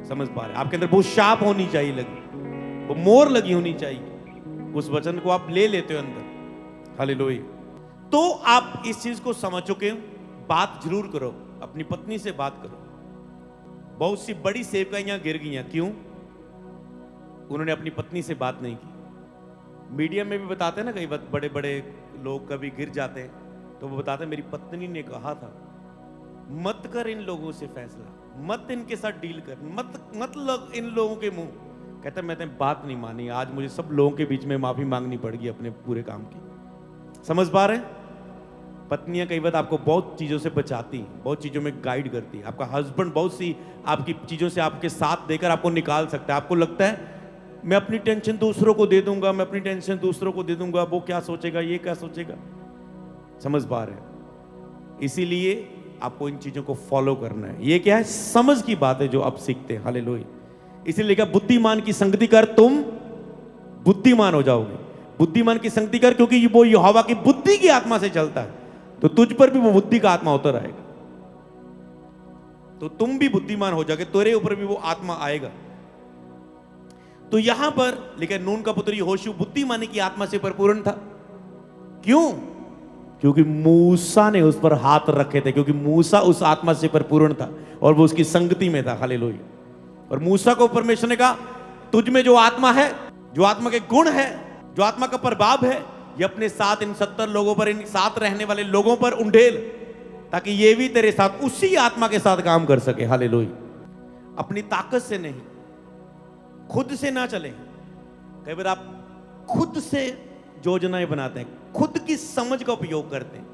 समझ पा रहे? आपके अंदर बहुत शार्प होनी चाहिए, लगी वो मोर लगी होनी चाहिए, उस वचन को आप ले लेते हो अंदर। हालेलुया। तो आप इस चीज को समझ चुके हो, बात जरूर करो, अपनी पत्नी से बात करो। बहुत सी बड़ी सेवकाइयां गिर गई, क्यों? उन्होंने अपनी पत्नी से बात नहीं की। मीडिया में भी बताते हैं ना, कई बड़े बड़े लोग कभी गिर जाते हैं तो वो बताते हैं मेरी पत्नी ने कहा था मत कर इन लोगों से फैसला, मत इनके साथ डील कर, मत लग इन लोगों के मुंह। कहता मैंने बात नहीं मानी, आज मुझे सब लोगों के बीच में माफी मांगनी पड़ेगी अपने पूरे काम की। समझ पा रहे हैं? पत्नियां कई बार आपको बहुत चीजों से बचाती, बहुत चीजों में गाइड करती। आपका हस्बैंड बहुत सी आपकी चीजों से आपके साथ देकर आपको निकाल सकता है। आपको लगता है मैं अपनी टेंशन दूसरों को दे दूंगा, मैं अपनी टेंशन दूसरों को दे दूंगा, वो क्या सोचेगा, ये क्या सोचेगा। समझ पा रहे हैं? इसीलिए आपको इन चीजों को फॉलो करना है। ये क्या है? समझ की बात है जो आप सीखते हैं। हालेलुया। इसीलिए कहा बुद्धिमान की संगति कर, तुम बुद्धिमान हो जाओगे। बुद्धिमान की संगति कर, क्योंकि वो यहोवा की बुद्धि की आत्मा से चलता है, तो तुझ पर भी वो बुद्धि का आत्मा उतर आएगा, तो तुम भी बुद्धिमान हो जाओगे, तेरे ऊपर भी वो आत्मा आएगा। तो यहां पर लेकिन नून का पुत्र यहोशू बुद्धिमानी की आत्मा से परिपूर्ण था। क्यों? क्योंकि मूसा ने उस पर हाथ रखे थे, क्योंकि मूसा उस आत्मा से परिपूर्ण था और वो उसकी संगति में था। हालेलुया। और मूसा को परमेश्वर ने कहा तुझ में जो आत्मा है, जो आत्मा के गुण है, जो आत्मा का प्रभाव है, ये अपने साथ इन 70 लोगों पर, इन साथ रहने वाले लोगों पर उंडेल। ताकि ये भी तेरे साथ उसी आत्मा के साथ काम कर सके। हालेलुया। अपनी ताकत से नहीं, खुद से ना चले। कई बार आप खुद से योजनाएं बनाते हैं, खुद की समझ का उपयोग करते हैं,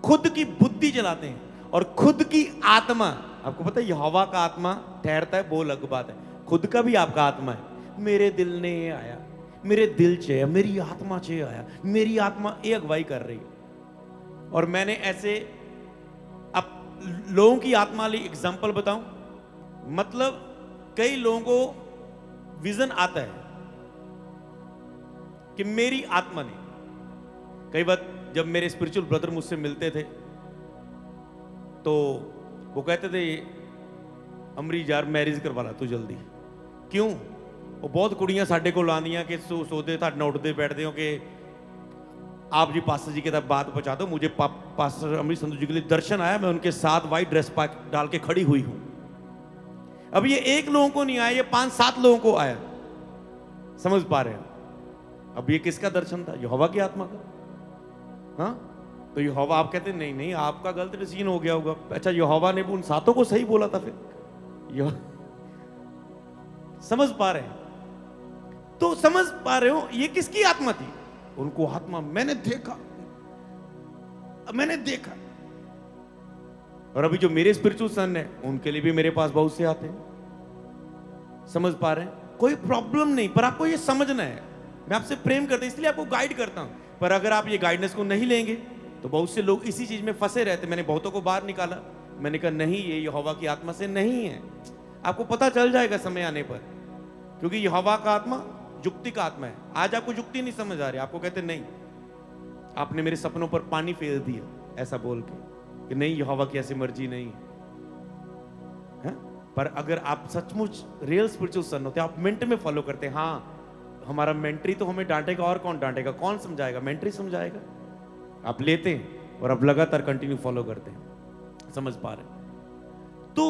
खुद की बुद्धि चलाते हैं और खुद की आत्मा। आपको पता है यहोवा का आत्मा ठहरता है, वो अलग बात है। खुद का भी आपका आत्मा है। मेरे दिल ने ये आया, मेरे दिल चे, मेरी आत्मा चे आया, मेरी आत्मा ये अगुवाई कर रही है। और मैंने ऐसे अब लोगों की आत्मा लिए एग्जाम्पल बताऊं, मतलब कई लोगों को विजन आता है कि मेरी आत्मा ने, कई बार जब मेरे स्पिरिचुअल ब्रदर मुझसे मिलते थे तो वो कहते थे अमरीज यार मैरिज करवा ला तू जल्दी। क्यों? वो बहुत कुड़ियां साडे को लानियां कि सोते था उठते बैठते हो कि आप जी पास्टर जी के साथ बात पहुंचा दो, मुझे पास्टर अमरीश संधू जी के लिए दर्शन आया, मैं उनके साथ वाइट ड्रेस डाल के खड़ी हुई हूं। अब ये एक लोगों को नहीं आया, ये 5-7 लोगों को आया। समझ पा रहे हैं? अब ये किसका दर्शन था? यहोवा की आत्मा का। हाँ, तो यहोवा, आप कहते नहीं नहीं आपका गलत डिसीजन हो गया होगा। अच्छा, यहोवा ने उन 7 को सही बोला था फिर? समझ पा रहे हैं? तो समझ पा रहे हो ये किसकी आत्मा थी? उनको आत्मा मैंने देखा। और अभी जो मेरे स्पिरिचुअल सन है उनके लिए भी मेरे पास बहुत से आते हैं। समझ पा रहे हैं? कोई प्रॉब्लम नहीं, पर आपको ये समझना है। मैं आपसे प्रेम करता हूं इसलिए आपको गाइड करता हूं, पर अगर आप ये गाइडेंस को नहीं लेंगे तो बहुत से लोग इसी चीज में फंसे रहते। मैंने बहुतों को बाहर निकाला, मैंने कहा नहीं ये यहोवा की आत्मा से नहीं है। आपको पता चल जाएगा समय आने पर, क्योंकि यहोवा का आत्मा युक्ति का आत्मा है। आज आपको युक्ति नहीं समझ आ रही, आपको कहते नहीं आपने मेरे सपनों पर पानी फेर दिया, ऐसा बोल के कि नहीं यहोवा की ऐसी मर्जी नहीं है। पर अगर आप सचमुच रियल स्पिरिचुअल सन होते, आप मेंटर में फॉलो करते हैं, हाँ हमारा मेंटरी तो हमें डांटेगा और कौन डांटेगा, कौन समझाएगा? मेंटरी समझाएगा। आप लेते हैं और अब लगातार कंटिन्यू फॉलो करते हैं। समझ पा रहे? तो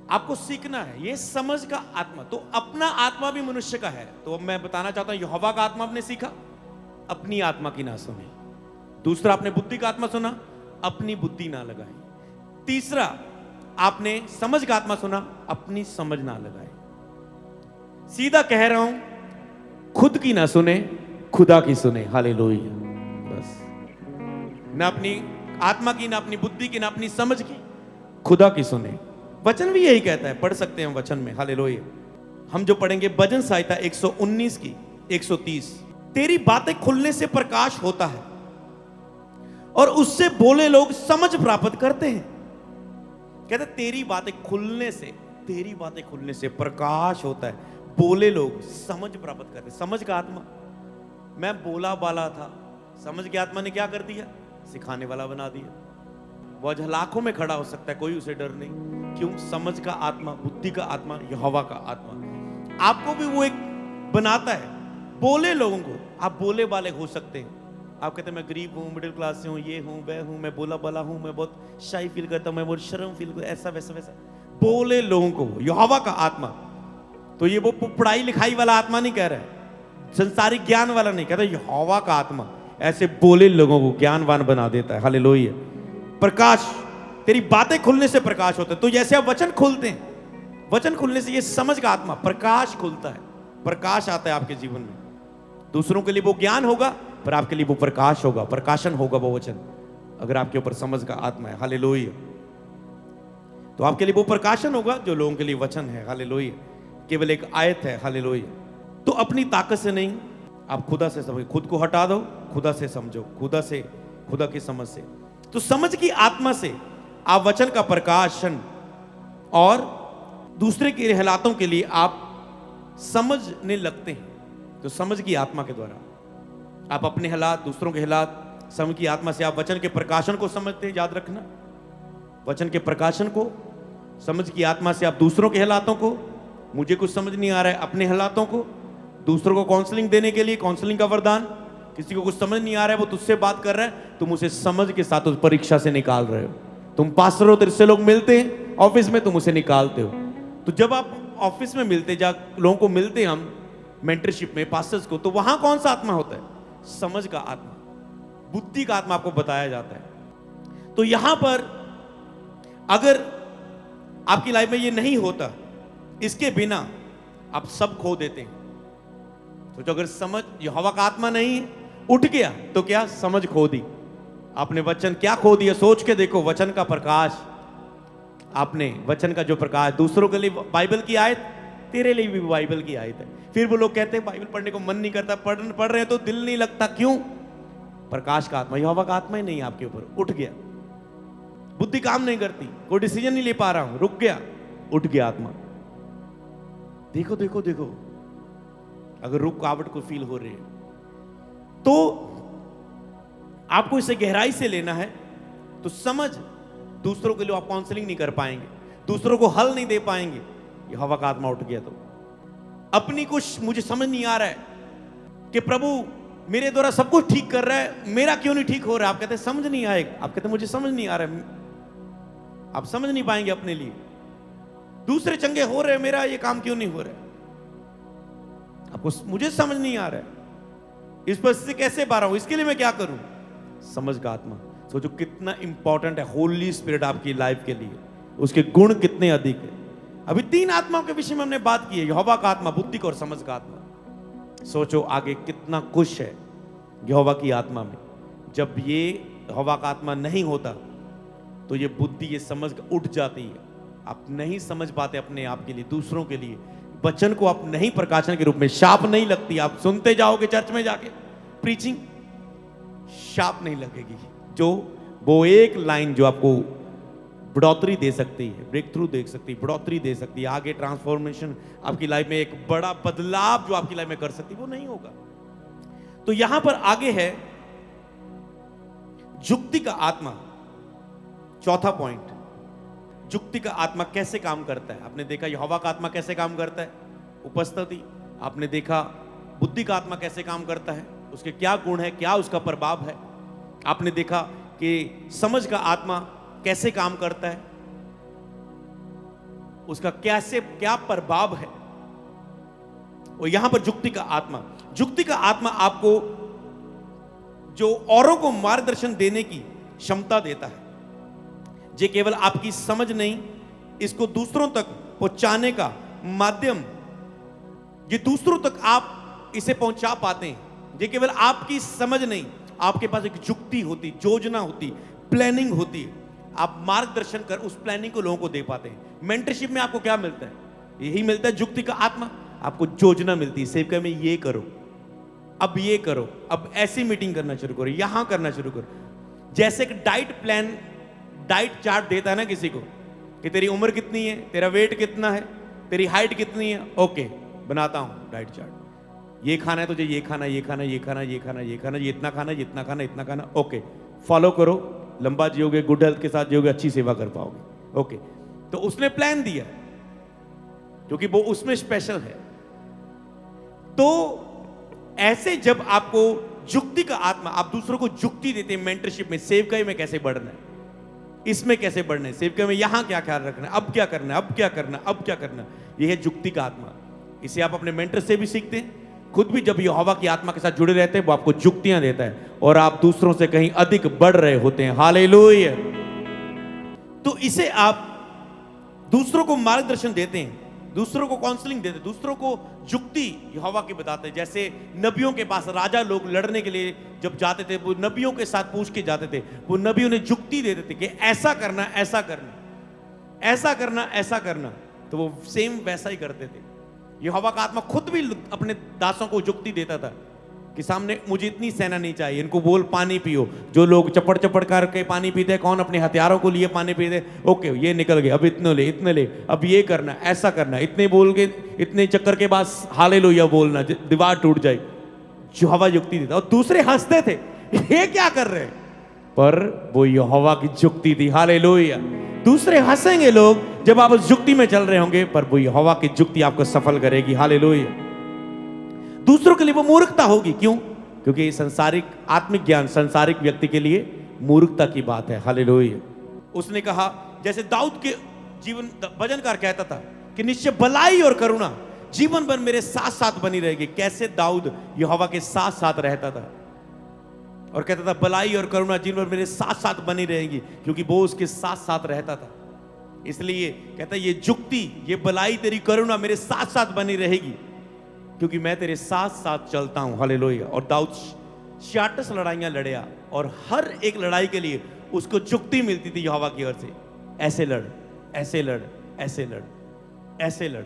आपको सीखना है ये समझ का आत्मा। तो अपना आत्मा भी मनुष्य का है। तो अब मैं बताना चाहता हूं यहोवा का आत्मा आपने सीखा, अपनी आत्मा की ना सुने। दूसरा, आपने बुद्धि का आत्मा सुना, अपनी बुद्धि ना लगाए। तीसरा, आपने समझ का आत्मा सुना, अपनी समझ ना लगाए। सीधा कह रहा हूं, खुद की ना सुने, खुदा की सुने। हालेलुया। बस ना अपनी आत्मा की, ना अपनी बुद्धि की, ना अपनी समझ की, खुदा की सुने। वचन भी यही कहता है, पढ़ सकते हैं वचन में। हालेलुया। हम जो पढ़ेंगे भजन संहिता 119 की 130, तेरी बातें खुलने से प्रकाश होता है और उससे बोले लोग समझ प्राप्त करते हैं। कहते तेरी बातें खुलने से प्रकाश होता है, बोले लोग समझ प्राप्त करते हैं। समझ का आत्मा, मैं बोला बाला था, समझ की आत्मा ने क्या कर दिया? सिखाने वाला बना दिया। वो आज लाखों में खड़ा हो सकता है, कोई उसे डर नहीं। क्यों? समझ का आत्मा, बुद्धि का आत्मा, यहोवा का आत्मा आपको भी वो एक बनाता है। बोले लोगों को, आप बोले वाले हो सकते हैं। आप कहते हैं मैं गरीब हूं, मिडिल क्लास से हूं, ये हूं, वह हूं, मैं बोला बाला हूं, मैं बहुत शाई फील करता हूं, मैं बहुत शर्म फील करता, ऐसा वैसा वैसा। बोले लोगों को यहोवा का आत्मा। तो ये वो पढ़ाई लिखाई वाला आत्मा नहीं कह रहा है, संसारिक ज्ञान वाला नहीं कहता, यहोवा का आत्मा ऐसे बोले लोगों को ज्ञानवान बना देता है। हालेलुया। प्रकाश, तेरी बातें खुलने से प्रकाश होता है। तो जैसे आप वचन खोलते हैं, वचन खुलने से ये समझ का आत्मा प्रकाश खुलता है, प्रकाश आता है आपके जीवन में। दूसरों के लिए वो ज्ञान होगा, पर आपके लिए वो प्रकाश होगा, प्रकाशन होगा वो वचन, अगर आपके ऊपर समझ का आत्मा है। हालेलुया। तो आपके लिए वो प्रकाशन होगा जो लोगों के लिए वचन है। हालेलुया। केवल एक आयत है। हालेलुया। तो अपनी ताकत से नहीं, आप खुदा से समझो, खुद को हटा दो, खुदा से समझो, खुदा की समझ से। तो समझ की आत्मा से आप वचन का प्रकाशन और दूसरे के हालातों के लिए आप समझने लगते हैं। तो समझ की आत्मा के द्वारा आप अपने हालात, दूसरों के हालात, समझ की आत्मा से आप वचन के प्रकाशन को समझते हैं। याद रखना, वचन के प्रकाशन को, समझ की आत्मा से आप दूसरों के हालातों को, मुझे कुछ समझ नहीं आ रहा है, अपने हालातों को, दूसरों को काउंसलिंग देने के लिए काउंसलिंग का वरदान, किसी को कुछ समझ नहीं आ रहा है, वो तुझसे बात कर रहा है, तुम उसे समझ के साथ उस परीक्षा से निकाल रहे हो। तुम पास्टर हो, तेरे से लोग मिलते हैं ऑफिस में, तुम उसे निकालते हो। तो जब आप ऑफिस में मिलते, जब लोगों को मिलते हैं हम मेंटरशिप में, पास्टर्स को, तो वहां कौन सा आत्मा होता है? समझ का आत्मा। बुद्धि का आत्मा आपको बताया जाता है। तो यहां पर अगर आपकी लाइफ में ये नहीं होता, इसके बिना आप सब खो देते हैं। तो अगर समझ यहोवा का आत्मा नहीं है, उठ गया तो क्या समझ खो दी आपने। वचन क्या खो दिया, सोच के देखो। वचन का प्रकाश, आपने वचन का जो प्रकाश, दूसरों के लिए बाइबल की आयत, तेरे लिए भी बाइबल की आयत है। फिर वो लोग कहते हैं बाइबल पढ़ने को मन नहीं करता, पढ़ रहे हैं तो दिल नहीं लगता, क्यों? प्रकाश का आत्मा, यहोवा का आत्मा ही नहीं आपके ऊपर, उठ गया। बुद्धि काम नहीं करती, कोई डिसीजन नहीं ले पा रहा हूं, रुक गया, उठ गया आत्मा। देखो देखो देखो, अगर रुकावट को फील हो रही है तो आपको इसे गहराई से लेना है। तो समझ, दूसरों के लिए आप काउंसलिंग नहीं कर पाएंगे, दूसरों को हल नहीं दे पाएंगे। यहोवा का आत्मा उठ गया तो अपनी कुछ मुझे समझ नहीं आ रहा है कि प्रभु मेरे द्वारा सब कुछ ठीक कर रहा है, मेरा क्यों नहीं ठीक हो रहा है। आप कहते हैं समझ नहीं आएगा, आप कहते हैं मुझे समझ नहीं आ रहा है। आप समझ नहीं पाएंगे अपने लिए। दूसरे चंगे हो रहे हैं, मेरा ये काम क्यों नहीं हो रहा है। आपको मुझे समझ नहीं आ रहा है, इस पर से कैसे पा रहा हूं, इसके लिए मैं क्या करूं। समझ का आत्मा, सोचो कितना इंपॉर्टेंट है होली स्पिरिट आपकी लाइफ के लिए, उसके गुण कितने अधिक है। अभी 3 आत्माओं के विषय में हमने बात की है, यहोवा का आत्मा, बुद्धि का और समझ का आत्मा। सोचो आगे कितना कुछ है यहोवा की आत्मा में। जब ये यहोवा का आत्मा नहीं होता तो ये बुद्धि, ये समझ उठ जाती है। आप नहीं समझ पाते अपने आप के लिए, दूसरों के लिए। वचन को आप नहीं प्रकाशन के रूप में, शाप नहीं लगती। आप सुनते जाओगे चर्च में जाके प्रीचिंग, शाप नहीं लगेगी। जो वो एक लाइन जो आपको बढ़ोतरी दे सकती है, ब्रेक थ्रू दे सकती है, बढ़ोतरी दे सकती है, आगे ट्रांसफॉर्मेशन आपकी लाइफ में, एक बड़ा बदलाव जो आपकी लाइफ में कर सकती है, वो नहीं होगा। तो यहां पर आगे है जुक्ति का आत्मा। चौथा पॉइंट, जुक्ति का आत्मा कैसे काम करता है। आपने देखा यहोवा का आत्मा कैसे काम करता है, उपस्थिति। आपने देखा बुद्धि का आत्मा कैसे काम करता है, उसके क्या गुण है, क्या उसका प्रभाव है। आपने देखा कि समझ का आत्मा कैसे काम करता है, उसका कैसे क्या प्रभाव है। और यहां पर जुक्ति का आत्मा, जुक्ति का आत्मा आपको जो औरों को मार्गदर्शन देने की क्षमता देता है। ये केवल आपकी समझ नहीं, इसको दूसरों तक पहुंचाने का माध्यम, ये दूसरों तक आप इसे पहुंचा पाते हैं। ये केवल आपकी समझ नहीं, आपके पास एक जुक्ति होती, योजना होती, प्लानिंग होती। आप मार्गदर्शन कर उस प्लानिंग को लोगों को दे पाते हैं। मेंटरशिप में आपको क्या मिलता है, यही मिलता है, जुक्ति का आत्मा। आपको योजना मिलती है, सेवका में ये करो, अब ये करो, अब ऐसी मीटिंग करना शुरू करो, यहां करना शुरू करो। जैसे कि डाइट प्लान, डाइट चार्ट देता है ना किसी को, कि तेरी उम्र कितनी है, तेरा वेट कितना है, तेरी हाइट कितनी है, ओके बनाता हूं डाइट चार्ट। ये खाना है तुझे, ये खाना, ये खाना, ये खाना, ये खाना, ये खाना, ये इतना खाना, ये इतना खाना, इतना खाना, ओके फॉलो करो, लंबा जियोगे, गुड हेल्थ के साथ जियोगे, अच्छी सेवा कर पाओगे। ओके, तो उसने प्लान दिया क्योंकि वो उसमें स्पेशल है। तो ऐसे जब आपको जुक्ति का आत्मा, आप दूसरों को जुक्ति देते हैं मेंटरशिप में, सेवकाई में कैसे बढ़ना है, इसमें कैसे बढ़ना है, सेवकाई में यहां क्या ख्याल रखना है, अब क्या करना है, अब क्या करना है, अब क्या करना है, यह है जुक्ति का आत्मा। इसे आप अपने मेंटर से भी सीखते हैं, खुद भी जब यहोवा की आत्मा के साथ जुड़े रहते हैं, वो आपको जुक्तियां देता है और आप दूसरों से कहीं अधिक बढ़ रहे होते हैं। हालेलुया। तो इसे आप दूसरों को मार्गदर्शन देते हैं, दूसरों को काउंसलिंग देते हैं, दूसरों को जुक्ति यहोवा की बताते हैं। जैसे नबियों के पास राजा लोग लड़ने के लिए जब जाते थे, वो नबियों के साथ पूछ के जाते थे, वो नबी उन्हें जुक्ति देते थे कि ऐसा करना, ऐसा करना, ऐसा करना, ऐसा करना, तो वो सेम वैसा ही करते थे। यहोवा का आत्मा खुद भी अपने दासों को जुक्ति देता था कि सामने मुझे इतनी सेना नहीं चाहिए, इनको बोल पानी पियो। जो लोग चपड़ चपड़ करके पानी पीते, कौन अपने हथियारों को लिए पानी पीते, ओके ये निकल गए, अब इतने ले, इतने ले, अब ये करना, ऐसा करना, इतने बोल के, इतने चक्कर के बाद हालेलुया बोलना, दीवार टूट जाए। यहोवा जुक्ति देता और दूसरे हंसते थे, ये क्या कर रहे हैं, पर वो यहोवा की जुक्ति थी। हालेलुया। दूसरे हंसेंगे लोग जब आप उस जुक्ति में चल रहे होंगे, पर वो यहोवा की जुक्ति आपको सफल करेगी। हालेलुया। दूसरों के लिए वो मूर्खता होगी, क्यों? क्योंकि संसारिक आत्मिक ज्ञान संसारिक व्यक्ति के लिए मूर्खता की बात है। हालेलुया। उसने कहा, जैसे दाऊद के जीवन, भजनकार कहता था कि निश्चय भलाई और करुणा जीवन भर मेरे साथ साथ बनी रहेगी। कैसे दाऊद यहोवा के साथ साथ रहता था। और कहता था भलाई और करुणा जीवन भर मेरे साथ साथ बनी रहेगी, क्योंकि वो उसके साथ साथ रहता था। इसलिए कहता ये जुक्ति, ये भलाई तेरी करुणा मेरे साथ साथ बनी रहेगी, क्योंकि मैं तेरे साथ साथ चलता हूं। हालेलुया। और दाऊद 66 लड़ाइयां लड़या, और हर एक लड़ाई के लिए उसको जुक्ति मिलती थी यहोवा की ओर से, ऐसे लड़, ऐसे लड़, ऐसे लड़, ऐसे लड़,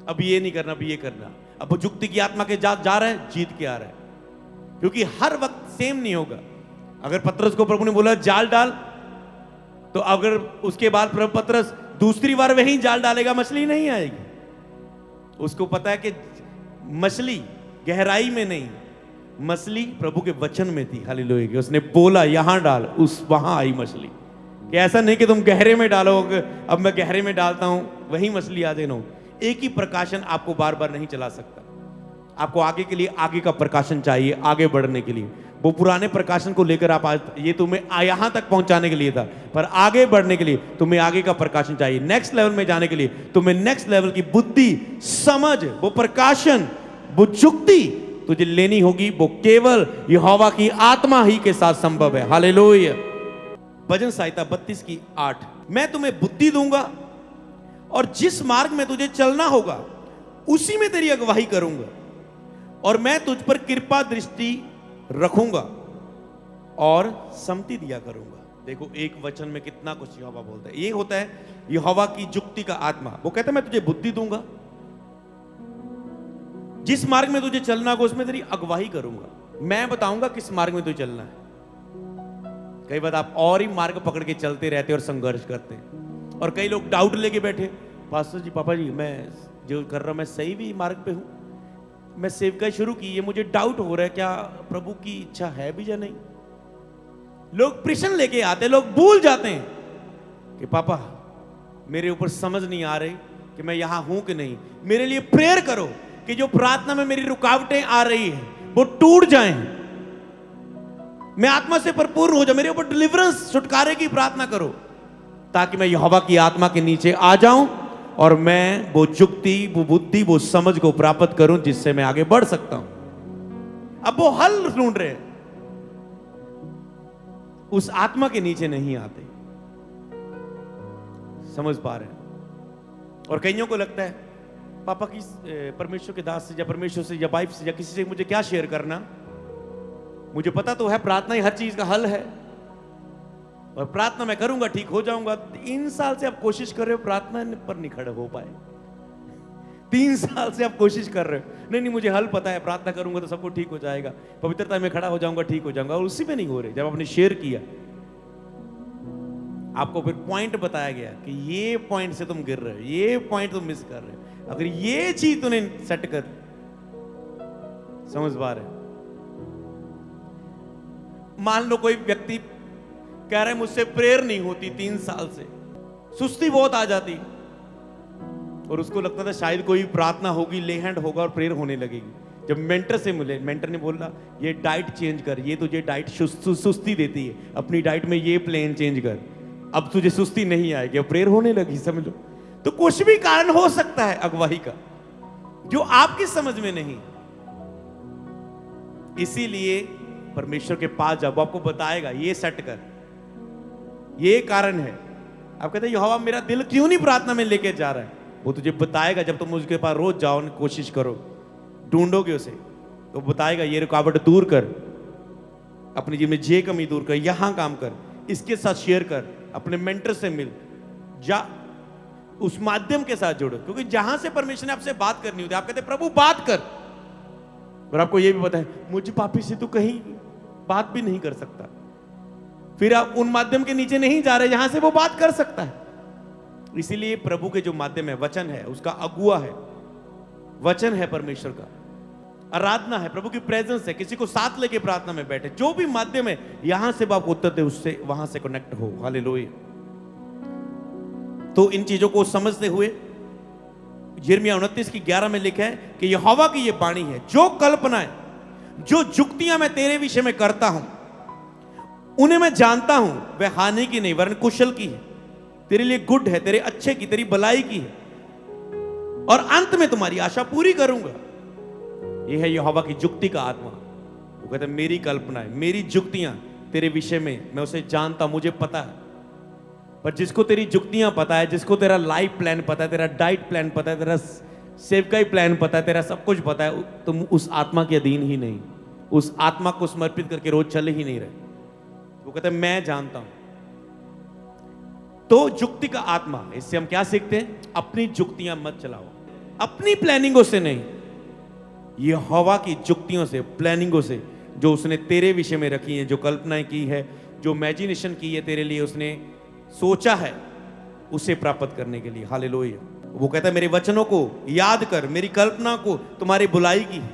अब ये नहीं करना, अब ये करना। अब वो जुक्ति की आत्मा के जा रहा है, जीत के आ रहा है, क्योंकि हर वक्त सेम नहीं होगा। अगर पतरस को प्रभु ने बोला जाल डाल, तो अगर उसके बाद प्रभु पतरस दूसरी बार वही जाल डालेगा, मछली नहीं आएगी। उसको पता है कि मछली गहराई में नहीं, मछली प्रभु के वचन में थी। हालेलुया। उसने बोला यहां डाल, उस वहां आई मछली। कि ऐसा नहीं कि तुम गहरे में डालोगे, अब मैं गहरे में डालता हूं वही मछली आ जाए। एक ही प्रकाशन आपको बार बार नहीं चला सकता। आपको आगे के लिए आगे का प्रकाशन चाहिए, आगे बढ़ने के लिए। वो पुराने प्रकाशन को लेकर आप आज, ये तुम्हें यहां तक पहुंचाने के लिए था, पर आगे बढ़ने के लिए तुम्हें आगे का प्रकाशन चाहिए। नेक्स्ट लेवल में जाने के लिए तुम्हें नेक्स्ट लेवल की बुद्धि, समझ, वो प्रकाशन, वो जुक्ति तुझे लेनी होगी। वो केवल यहोवा की आत्मा ही के साथ संभव है। हालेलुया। भजन संहिता 32 की 8, मैं तुम्हें बुद्धि दूंगा और जिस मार्ग में तुझे चलना होगा उसी में तेरी अगुवाई करूंगा, और मैं तुझ पर कृपा दृष्टि रखूंगा और सम्मति दिया करूंगा। देखो एक वचन में कितना कुछ यहोवा बोलता है। ये होता है यहोवा की जुक्ति का आत्मा। वो कहता है मैं तुझे बुद्धि दूंगा, जिस मार्ग में तुझे चलना होगा उसमें तेरी अगुवाई करूंगा। मैं बताऊंगा किस मार्ग में तुझे चलना है। कई बार आप और ही मार्ग पकड़ के चलते रहते और संघर्ष करते हैं, और कई लोग डाउट लेके बैठे, पास्टर जी, पापा जी, मैं जो कर रहा हूं मैं सही भी मार्ग पे हूं, मैं सेवकाई शुरू की, ये मुझे डाउट हो रहा है क्या प्रभु की इच्छा है भी या नहीं। लोग प्रश्न लेके आते, लोग भूल जाते हैं कि पापा मेरे ऊपर समझ नहीं आ रही कि मैं यहां हूं कि नहीं। मेरे लिए प्रेयर करो कि जो प्रार्थना में मेरी रुकावटें आ रही हैं वो टूट जाएं, मैं आत्मा से भरपूर हो जाऊं। मेरे ऊपर डिलीवरेंस, छुटकारे की प्रार्थना करो, ताकि मैं यहोवा की आत्मा के नीचे आ जाऊं और मैं वो जुक्ति, वो बुद्धि, वो समझ को प्राप्त करूं जिससे मैं आगे बढ़ सकता हूं। अब वो हल ढूंढ रहे हैं, उस आत्मा के नीचे नहीं आते। समझ पा रहे हैं। और कईयों को लगता है पापा की परमेश्वर के दास से या परमेश्वर से या वाइफ से या किसी से मुझे क्या शेयर करना, मुझे पता तो है प्रार्थना ही हर चीज का हल है, और प्रार्थना मैं करूंगा ठीक हो जाऊंगा। 3 साल से आप कोशिश कर रहे हो, प्रार्थना पर नहीं खड़े हो पाए। 3 साल से आप कोशिश कर रहे हो, नहीं मुझे हल पता है, प्रार्थना करूंगा तो सब कुछ ठीक हो जाएगा, पवित्रता में खड़ा हो जाऊंगा, ठीक हो जाऊंगा, और उसी में नहीं हो रहे। जब आपने शेयर किया, आपको फिर पॉइंट बताया गया कि ये पॉइंट से तुम गिर रहे हो, ये पॉइंट तुम मिस कर रहे हो, अगर ये चीज तूने सेट कर, समझ पा रहे। मान लो कोई व्यक्ति कह रहा है मुझसे प्रेयर नहीं होती 3 साल से, सुस्ती बहुत आ जाती, और उसको लगता था शायद कोई प्रार्थना होगी, ले हैंड होगा और प्रेयर होने लगेगी। जब मेंटर से मिले, मेंटर ने बोला ये डाइट चेंज कर, ये तुझे डाइट सुस्ती देती है, अपनी डाइट में ये प्लेन चेंज कर, अब तुझे सुस्ती नहीं आएगी, अब प्रेयर होने लगी। समझ लो, तो कुछ भी कारण हो सकता है अगुवाई का जो आपकी समझ में नहीं। इसीलिए परमेश्वर के पास जब आपको बताएगा ये सेट कर, ये कारण है। आप कहते हैं यहोवा मेरा दिल क्यों नहीं प्रार्थना में लेके जा रहा है, वो तुझे बताएगा जब तुम उसके पास रोज जाओ, कोशिश करो, ढूंढोगे उसे, तो बताएगा ये रुकावट दूर कर, अपनी जीवन में जे कमी दूर कर, यहां काम कर, इसके साथ शेयर कर, अपने मेंटर से मिल जा, उस माध्यम के साथ जुड़ो। क्योंकि जहां से परमेश्वर ने आपसे बात करनी होती है, आप कहते प्रभु बात कर, और आपको ये भी पता है मुझे पापी से तो कहीं बात भी नहीं कर सकता, फिर आप उन माध्यम के नीचे नहीं जा रहे जहां से वो बात कर सकता है। इसीलिए प्रभु के जो माध्यम है, वचन है, उसका अगुआ है, वचन है परमेश्वर का, आराधना है, प्रभु की प्रेजेंस है, किसी को साथ लेके प्रार्थना में बैठे, जो भी माध्यम है, यहां से आप उत्तर दे, उससे वहां से कनेक्ट हो। हालेलुया। तो इन चीजों को समझते हुए यिर्मयाह 29 की 11 में लिखा है कि यहोवा की ये वाणी है, जो कल्पनाएं, जो जुक्तियां मैं तेरे विषय में करता हूं उन्हें मैं जानता हूं, वह हानि की नहीं वरन कुशल की है, तेरे लिए गुड है, तेरे अच्छे की, तेरी भलाई की है, और अंत में तुम्हारी आशा पूरी करूंगा। यह है यहोवा की जुक्ति का आत्मा। वो वो कहता है मेरी कल्पनाएं, मेरी जुक्तियां तेरे विषय में मैं उसे जानता, मुझे पता है। पर जिसको तेरी जुक्तियां पता है, जिसको तेरा लाइफ प्लान पता है, तेरा डाइट प्लान पता है, तेरा सेवकाई प्लान पता है, तेरा सब कुछ पता है, तुम उस आत्मा के अधीन ही नहीं, उस आत्मा को समर्पित करके रोज चले ही नहीं रहे। वो कहता है मैं जानता हूं। तो जुक्ति का आत्मा, इससे हम क्या सीखते हैं? अपनी जुक्तियां मत चलाओ, अपनी प्लानिंगों से नहीं, यहोवा की जुक्तियों से, प्लानिंगों से, जो उसने तेरे विषय में रखी है, जो कल्पनाएं की है, जो इमेजिनेशन की है तेरे लिए, उसने सोचा है उसे प्राप्त करने के लिए। हालेलुया। वो कहता है मेरे वचनों को याद कर, मेरी कल्पना को तुम्हारी बुलाई की है।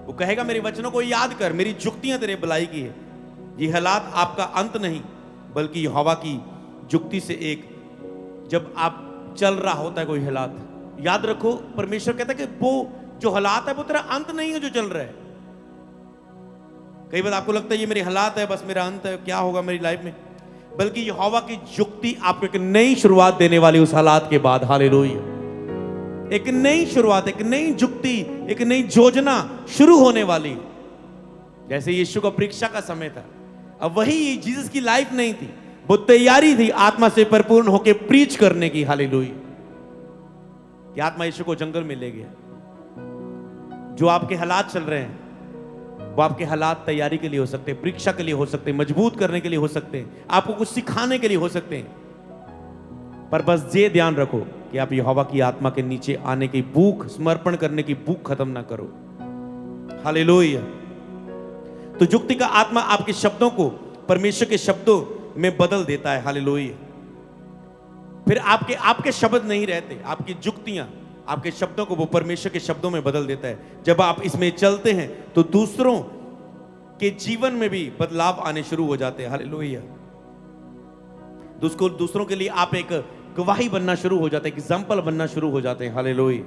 वो कहेगा मेरे वचनों को याद कर, मेरी जुक्तियां तेरे बुलाई की है। ये हालात आपका अंत नहीं, बल्कि यहोवा की जुक्ति से एक, जब आप चल रहा होता है कोई हालात, याद रखो परमेश्वर कहता है कि वो जो हालात है वो तेरा अंत नहीं है जो चल रहा है। कई बार आपको लगता है ये मेरे हालात है, बस मेरा अंत है, क्या होगा मेरी लाइफ में, बल्कि यहोवा की जुक्ति आपको एक नई शुरुआत देने वाली उस हालात के बाद। हालेलुया। एक नई शुरुआत, एक नई जुक्ति, एक नई योजना शुरू होने वाली। जैसे यीशु का परीक्षा का समय था, अब वही जीसस की लाइफ नहीं थी, वो तैयारी थी आत्मा से परिपूर्ण होकर प्रीच करने की। हालेलुया। कि आत्मा यीशु को जंगल में ले गया। जो आपके हालात चल रहे हैं वो आपके हालात तैयारी के लिए हो सकते हैं, परीक्षा के लिए हो सकते हैं, मजबूत करने के लिए हो सकते हैं, आपको कुछ सिखाने के लिए हो सकते हैं। पर बस ये ध्यान रखो कि आप यहोवा की आत्मा के नीचे आने की भूख, समर्पण करने की भूख खत्म ना करो। हालेलुया। तो जुक्ति का आत्मा आपके शब्दों को परमेश्वर के शब्दों में बदल देता है। हालेलुया। फिर आपके शब्द नहीं रहते, आपकी जुक्तियां, आपके शब्दों को वो परमेश्वर के शब्दों में बदल देता है। जब आप इसमें चलते हैं तो दूसरों के जीवन में भी बदलाव आने शुरू हो जाते हैं। हालेलुया। दूसरों के लिए आप एक गवाही बनना शुरू हो जाते हैं, एग्जाम्पल बनना शुरू हो जाते हैं। हालेलुया।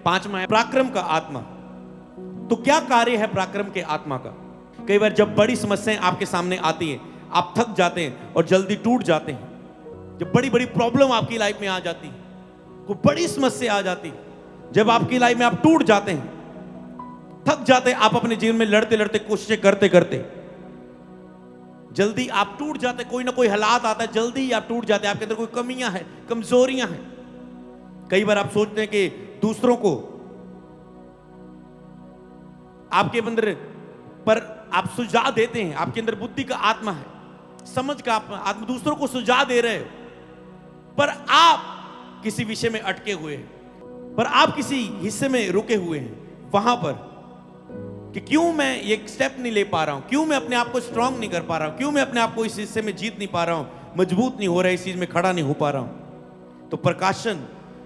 5वां है पराक्रम का आत्मा। तो क्या कार्य है पराक्रम के आत्मा का? कई बार जब बड़ी समस्याएं आपके सामने आती हैं, आप थक जाते हैं और जल्दी टूट जाते हैं। जब बड़ी बड़ी प्रॉब्लम आपकी लाइफ में आ जाती है, कोई बड़ी समस्या आ जाती है, जब आपकी लाइफ में आप टूट जाते हैं, थक जाते हैं, आप अपने जीवन में लड़ते लड़ते, कोशिशें करते करते जल्दी आप टूट जाते, कोई ना कोई हालात आता है, जल्दी ही आप टूट जाते हैं, आपके अंदर कोई कमियां हैं, कमजोरियां हैं। कई बार आप सोचते हैं कि दूसरों को आपके अंदर पर आप सुझाव देते हैं, आपके अंदर बुद्धि का आत्मा है, समझ का आत्मा, दूसरों को सुझाव दे रहे हो, पर आप किसी विषय में अटके हुए हैं, पर आप किसी हिस्से में रुके हुए हैं, वहां पर कि क्यों मैं ये स्टेप नहीं ले पा रहा हूं, क्यों मैं अपने आप को स्ट्रांग नहीं कर पा रहा हूं, क्यों मैं अपने आप को इस हिस्से में जीत नहीं पा रहा हूं, मजबूत नहीं हो रहा है, इस चीज में खड़ा नहीं हो पा रहा हूं। तो प्रकाशन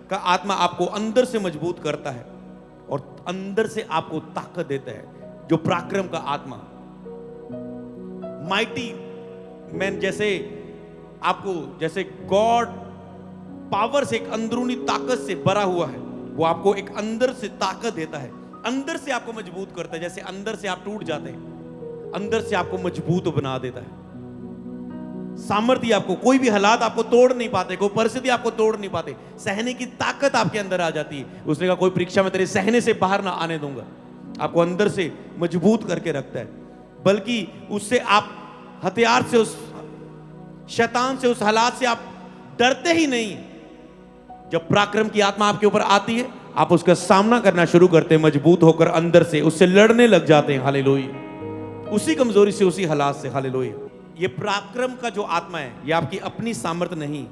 का आत्मा आपको अंदर से मजबूत करता है और अंदर से आपको ताकत देता है। जो पराक्रम का आत्मा, माइटी मैन, जैसे आपको, जैसे गॉड पावर से, एक अंदरूनी ताकत से भरा हुआ है, वो आपको एक अंदर से ताकत देता है, अंदर से आपको मजबूत करता है। जैसे अंदर से आप टूट जाते हैं, अंदर से आपको मजबूत बना देता है। सामर्थ्य आपको, कोई भी हालात आपको तोड़ नहीं पाते, कोई परिस्थिति आपको तोड़ नहीं पाते, सहने की ताकत आपके अंदर आ जाती है। उसने कहा कोई परीक्षा में तेरे सहने से बाहर ना आने दूंगा, आपको अंदर से मजबूत करके रखता है। बल्कि उससे आप हथियार से, उस शैतान से, उस हालात से आप डरते ही नहीं। जब पराक्रम की आत्मा आपके ऊपर आती है, आप उसका सामना करना शुरू करते हैं, मजबूत होकर अंदर से उससे लड़ने लग जाते हैं। हालेलुया। उसी कमजोरी से, उसी हालात से। हालेलुया। ये पराक्रम का जो आत्मा है, ये आपकी अपनी सामर्थ्य नहीं,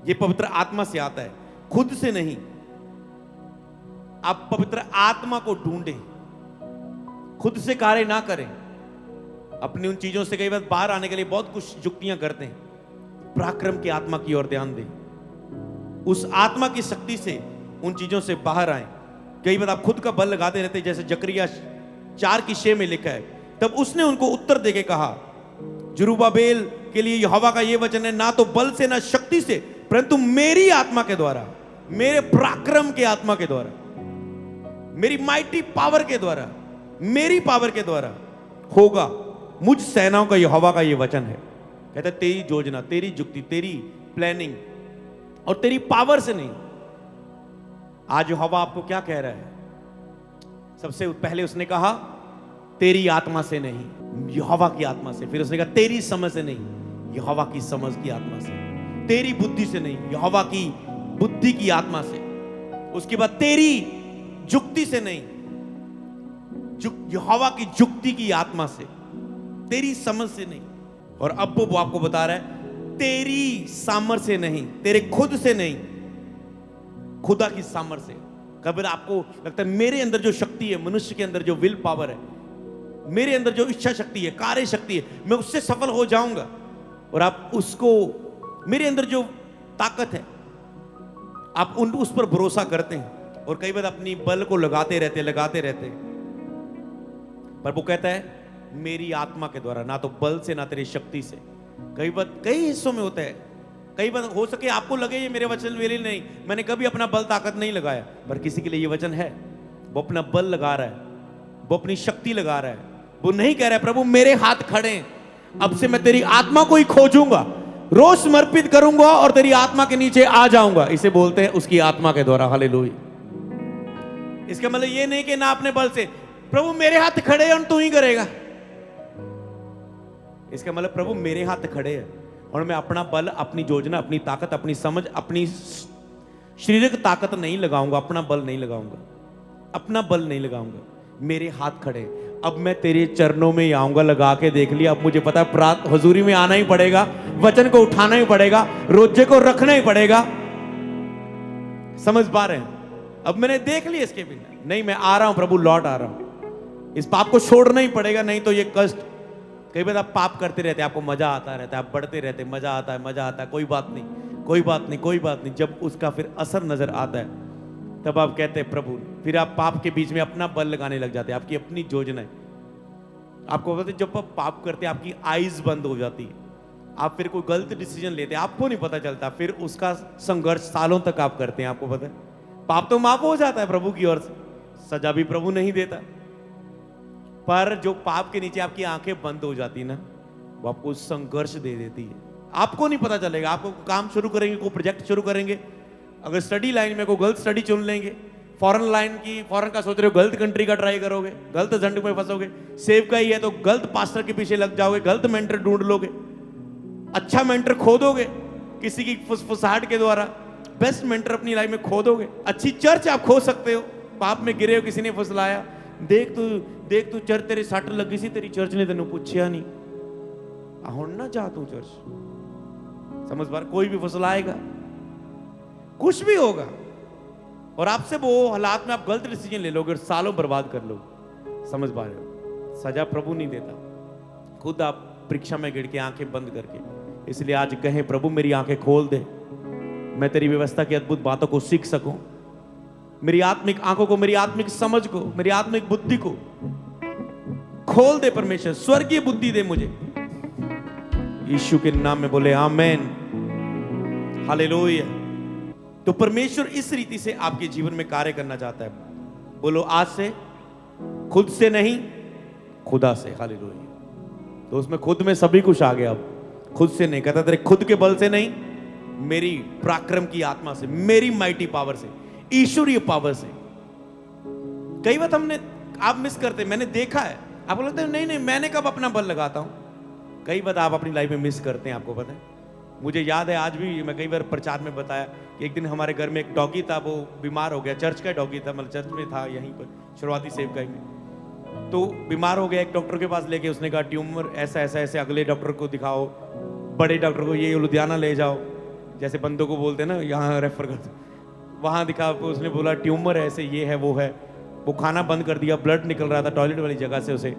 ये पवित्र आत्मा से आता है, खुद से नहीं। आप पवित्र आत्मा को ढूंढें, खुद से कार्य ना करें। अपनी उन चीजों से कई बार बाहर आने के लिए बहुत कुछ जुक्तियां करते हैं। पराक्रम की आत्मा की ओर ध्यान दें, उस आत्मा की शक्ति से उन चीजों से बाहर आए। कई बार आप खुद का बल लगाते रहते, जैसे जकरिया 4:6 में लिखा है, तब उसने उनको उत्तर देके कहा, जरुब्बाबेल के लिए यहोवा का यह वचन है, ना तो बल से ना शक्ति से, परंतु मेरी आत्मा के द्वारा, मेरे पराक्रम के आत्मा के द्वारा, मेरी माइटी पावर के द्वारा, मेरी पावर के द्वारा होगा। मुझ सेनाओं का यहोवा का यह वचन है। कहता है तेरी योजना, तेरी जुक्ति, तेरी प्लानिंग और तेरी पावर से नहीं। आज यहोवा आपको क्या कह रहा है? सबसे पहले उसने कहा तेरी आत्मा से नहीं, यहोवा की आत्मा से। फिर उसने कहा तेरी समझ से नहीं, यहोवा की समझ की आत्मा से। तेरी बुद्धि से नहीं, यहोवा की बुद्धि की आत्मा से। उसके बाद तेरी जुक्ति से नहीं, यहोवा की जुक्ति की आत्मा से। तेरी समझ से नहीं। और अब वो आपको बता रहा है तेरी सामर्थ से नहीं, तेरे खुद से नहीं, खुदा की सामर्थ से। कभी आपको लगता है मेरे अंदर जो शक्ति है, मनुष्य के अंदर जो विल पावर है, मेरे अंदर जो इच्छा शक्ति है, कार्य शक्ति है, मैं उससे सफल हो जाऊंगा। और आप उसको, मेरे अंदर जो ताकत है, आप उस पर भरोसा करते हैं और कई बार अपनी बल को लगाते रहते। पर वो कहता है मेरी आत्मा के द्वारा, ना तो बल से ना तेरी शक्ति से। कई बार कई हिस्सों में होता है, कई बार हो सके आपको लगे ये मेरे वचन मेरे लिए नहीं, मैंने कभी अपना बल ताकत नहीं लगाया, पर किसी के लिए ये वचन है, वो अपना बल लगा रहा है, वो अपनी शक्ति लगा रहा है। वो नहीं कह रहा है प्रभु मेरे हाथ खड़े हैं, अब से मैं तेरी आत्मा को ही खोजूंगा, रोज समर्पित करूंगा और तेरी आत्मा के नीचे आ जाऊंगा। इसे बोलते हैं उसकी आत्मा के द्वारा। हालेलुया। इसका मतलब ये नहीं कि ना अपने बल से, प्रभु मेरे हाथ खड़े हैं और तू ही करेगा। इसका मतलब प्रभु मेरे हाथ खड़े हैं और मैं अपना बल, अपनी योजना, अपनी ताकत, अपनी समझ, अपनी शारीरिक ताकत नहीं लगाऊंगा, अपना बल नहीं लगाऊंगा, अपना बल नहीं लगाऊंगा। मेरे हाथ खड़े, अब मैं तेरे चरणों में आऊंगा। लगा के देख लिया, अब मुझे पता है प्रात हुजूरी में आना ही पड़ेगा, वचन को उठाना ही पड़ेगा, रोजे को रखना ही पड़ेगा। समझ पा रहे हैं? अब मैंने देख लिया इसके बिना नहीं, मैं आ रहा हूं प्रभु, लौट आ रहा हूं। इस पाप को छोड़ना ही पड़ेगा, नहीं तो ये कष्ट। कई बार आप पाप करते रहते, आपको मजा आता रहता है, आप बढ़ते रहते, मजा आता है, कोई बात नहीं। जब उसका फिर असर नजर आता है तब आप कहते हैं प्रभु, फिर आप पाप के बीच में अपना बल लगाने लग जाते हैं, आपकी अपनी योजना है। आपको पता है जब आप पाप करते हैं आपकी आईज बंद हो जाती है, आप फिर कोई गलत डिसीजन लेते हैं, आपको नहीं पता चलता, फिर उसका संघर्ष सालों तक आप करते हैं। आपको पता है पाप तो माफ हो जाता है प्रभु की ओर से, सजा भी प्रभु नहीं देता, पर जो पाप के नीचे आपकी आंखें बंद हो जाती ना, वो आपको संघर्ष दे देती है। आपको नहीं पता चलेगा, आपको काम शुरू करेंगे, कोई प्रोजेक्ट शुरू करेंगे, अगर स्टडी लाइन में कोई गलत स्टडी चुन लेंगे, फॉरेन का सोच रहे हो, गलत कंट्री का ट्राई करोगे, गलत झंड में फंसोगे। सेव का ही है तो गलत पास्टर के पीछे लग जाओगे, गलत मेंटर ढूंढ लोगे, अच्छा मेंटर खोदोगे किसी की फुसफुसाहट के द्वारा, बेस्ट मेंटर अपनी लाइफ में खोदोगे। अच्छी चर्च आप खो सकते हो, पाप में गिरे हो, किसी ने फुसलाया, देख तू चर्च तेरे सट लगी सी, तेरी चर्च ने तेन पूछया नहीं, हुण ना जा तू चर्च। समझ बार, कोई भी फुसलाएगा, कुछ भी होगा, और आपसे वो हालात में आप गलत डिसीजन ले लोगे और सालों बर्बाद कर लोगे। समझ पा रहे हो? सजा प्रभु नहीं देता, खुद आप परीक्षा में गिर के आंखें बंद करके। इसलिए आज कहें प्रभु मेरी आंखें खोल दे, मैं तेरी व्यवस्था की अद्भुत बातों को सीख सकूं, मेरी आत्मिक आंखों को, मेरी आत्मिक समझ को, मेरी आत्मिक बुद्धि को खोल दे परमेश्वर, स्वर्गीय बुद्धि दे मुझे। यीशु के नाम में बोले आमेन, हालेलुया। तो परमेश्वर इस रीति से आपके जीवन में कार्य करना चाहता है। बोलो आज से खुद से नहीं, खुदा से। हालेलुया। तो उसमें खुद में सभी कुछ आ गया। अब खुद से नहीं, कहता तेरे खुद के बल से नहीं, मेरी पराक्रम की आत्मा से, मेरी माइटी पावर से, ईश्वरीय पावर से। कई बार हमने, आप मिस करते, मैंने देखा है, आपको लगता है नहीं मैंने कब अपना बल लगाता हूं। कई बार आप अपनी लाइफ में मिस करते हैं, आपको पता है। मुझे याद है आज भी, मैं कई बार प्रचार में बताया कि एक दिन हमारे घर में एक डॉगी था, वो बीमार हो गया, चर्च का डॉगी था, मतलब चर्च में था यहीं पर शुरुआती सेवकाई में। तो बीमार हो गया, एक डॉक्टर के पास लेके, उसने कहा ट्यूमर ऐसा, अगले डॉक्टर को दिखाओ, बड़े डॉक्टर को, ये लुधियाना ले जाओ, जैसे बंदों को बोलते हैं ना, यहाँ रेफर करते, वहाँ दिखा। उसने बोला ट्यूमर है, ऐसे ये है वो है। वो खाना बंद कर दिया, ब्लड निकल रहा था टॉयलेट वाली जगह से उसे।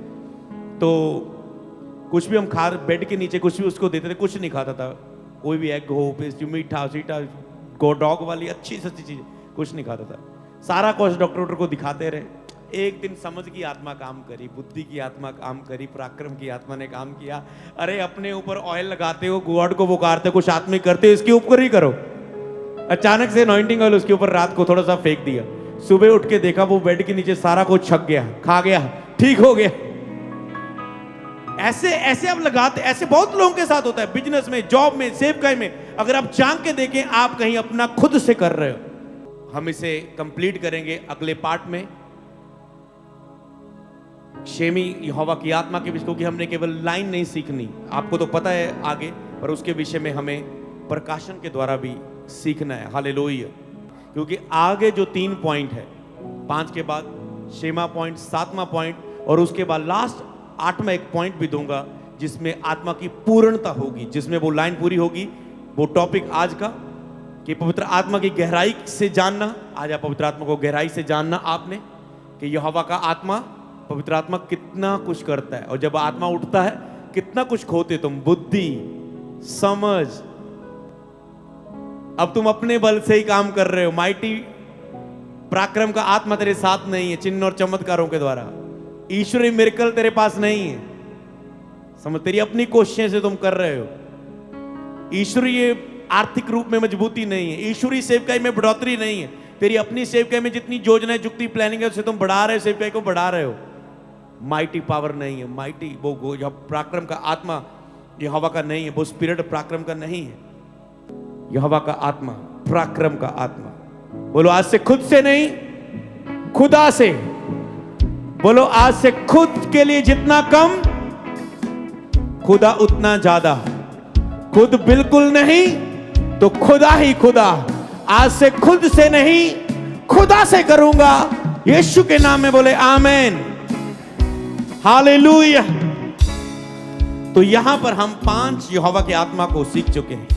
तो कुछ भी हम खा, बेड के नीचे कुछ भी उसको देते थे, कुछ नहीं खाता था, कोई भी एग हो, पेस्ट्री, मीठा सीठा, डॉग वाली अच्छी सच्ची चीज, कुछ नहीं खाता था। सारा कुछ डॉक्टर को दिखाते रहे। एक दिन समझ की आत्मा काम करी, बुद्धि की आत्मा काम करी, पराक्रम की आत्मा ने काम किया। अरे अपने ऊपर ऑयल लगाते हो, गॉड को पुकारते, कुछ आत्मिक करते हो, इसके ऊपर ही करो। अचानक से अनॉइंटिंग ऑयल उसके ऊपर रात को थोड़ा सा फेंक दिया, सुबह उठ के देखा वो बेड के नीचे सारा कुछ छक गया, खा गया, ठीक हो गया। ऐसे आप लगाते, ऐसे बहुत लोगों के साथ होता है, बिजनेस में, जॉब में, सेवकाई में। अगर आप झांक के देखें, आप कहीं अपना खुद से कर रहे हो। हम इसे कंप्लीट करेंगे अगले पार्ट में। शेमी यहोवा की आत्मा के विषय, क्योंकि हमने केवल लाइन नहीं सीखनी, आपको तो पता है आगे, पर उसके विषय में हमें प्रकाशन के द्वारा भी सीखना है। हालेलुया। क्योंकि आगे जो 3 पॉइंट है, 5 के बाद शेमा पॉइंट, 7वां पॉइंट, और उसके बाद लास्ट 8वां एक पॉइंट भी दूंगा जिसमें आत्मा की पूर्णता होगी, जिसमें वो लाइन पूरी होगी। वो टॉपिक आज का कि पवित्र आत्मा की गहराई से जानना। आज आप पवित्र आत्मा को गहराई से जानना आपने कि यहोवा का आत्मा, पवित्र आत्मा कितना कुछ करता है, और जब आत्मा उठता है कितना कुछ खोते तुम, बुद्धि, समझ। अब तुम अपने बल से ही काम कर रहे हो, माइटी पराक्रम का आत्मा तेरे साथ नहीं है चिन्ह और चमत्कारों के द्वारा। ईश्वरीय मिरेकल तेरे पास नहीं है, समझ, तेरी अपनी कोशिशें से तुम कर रहे हो। ईश्वरीय आर्थिक रूप में मजबूती नहीं है, ईश्वरीय सेवकाई में बढ़ोतरी नहीं है, तेरी अपनी सेवकाई में जितनी योजना जुक्ति प्लानिंग है उससे तुम बढ़ा रहे हो, सेवकाई को बढ़ा रहे हो। माइटी पावर नहीं है, माइटी वो पराक्रम का आत्मा यहोवा का नहीं है, वो स्पिरिट पराक्रम का नहीं है। यहोवा का आत्मा पराक्रम का आत्मा। बोलो आज से खुद से नहीं, खुदा से। बोलो आज से खुद के लिए जितना कम, खुदा उतना ज्यादा। खुद बिल्कुल नहीं तो खुदा ही खुदा। आज से खुद से नहीं, खुदा से करूंगा। यीशु के नाम में बोले आमेन, हालेलुया। तो यहां पर हम 5 यहोवा के आत्मा को सीख चुके हैं।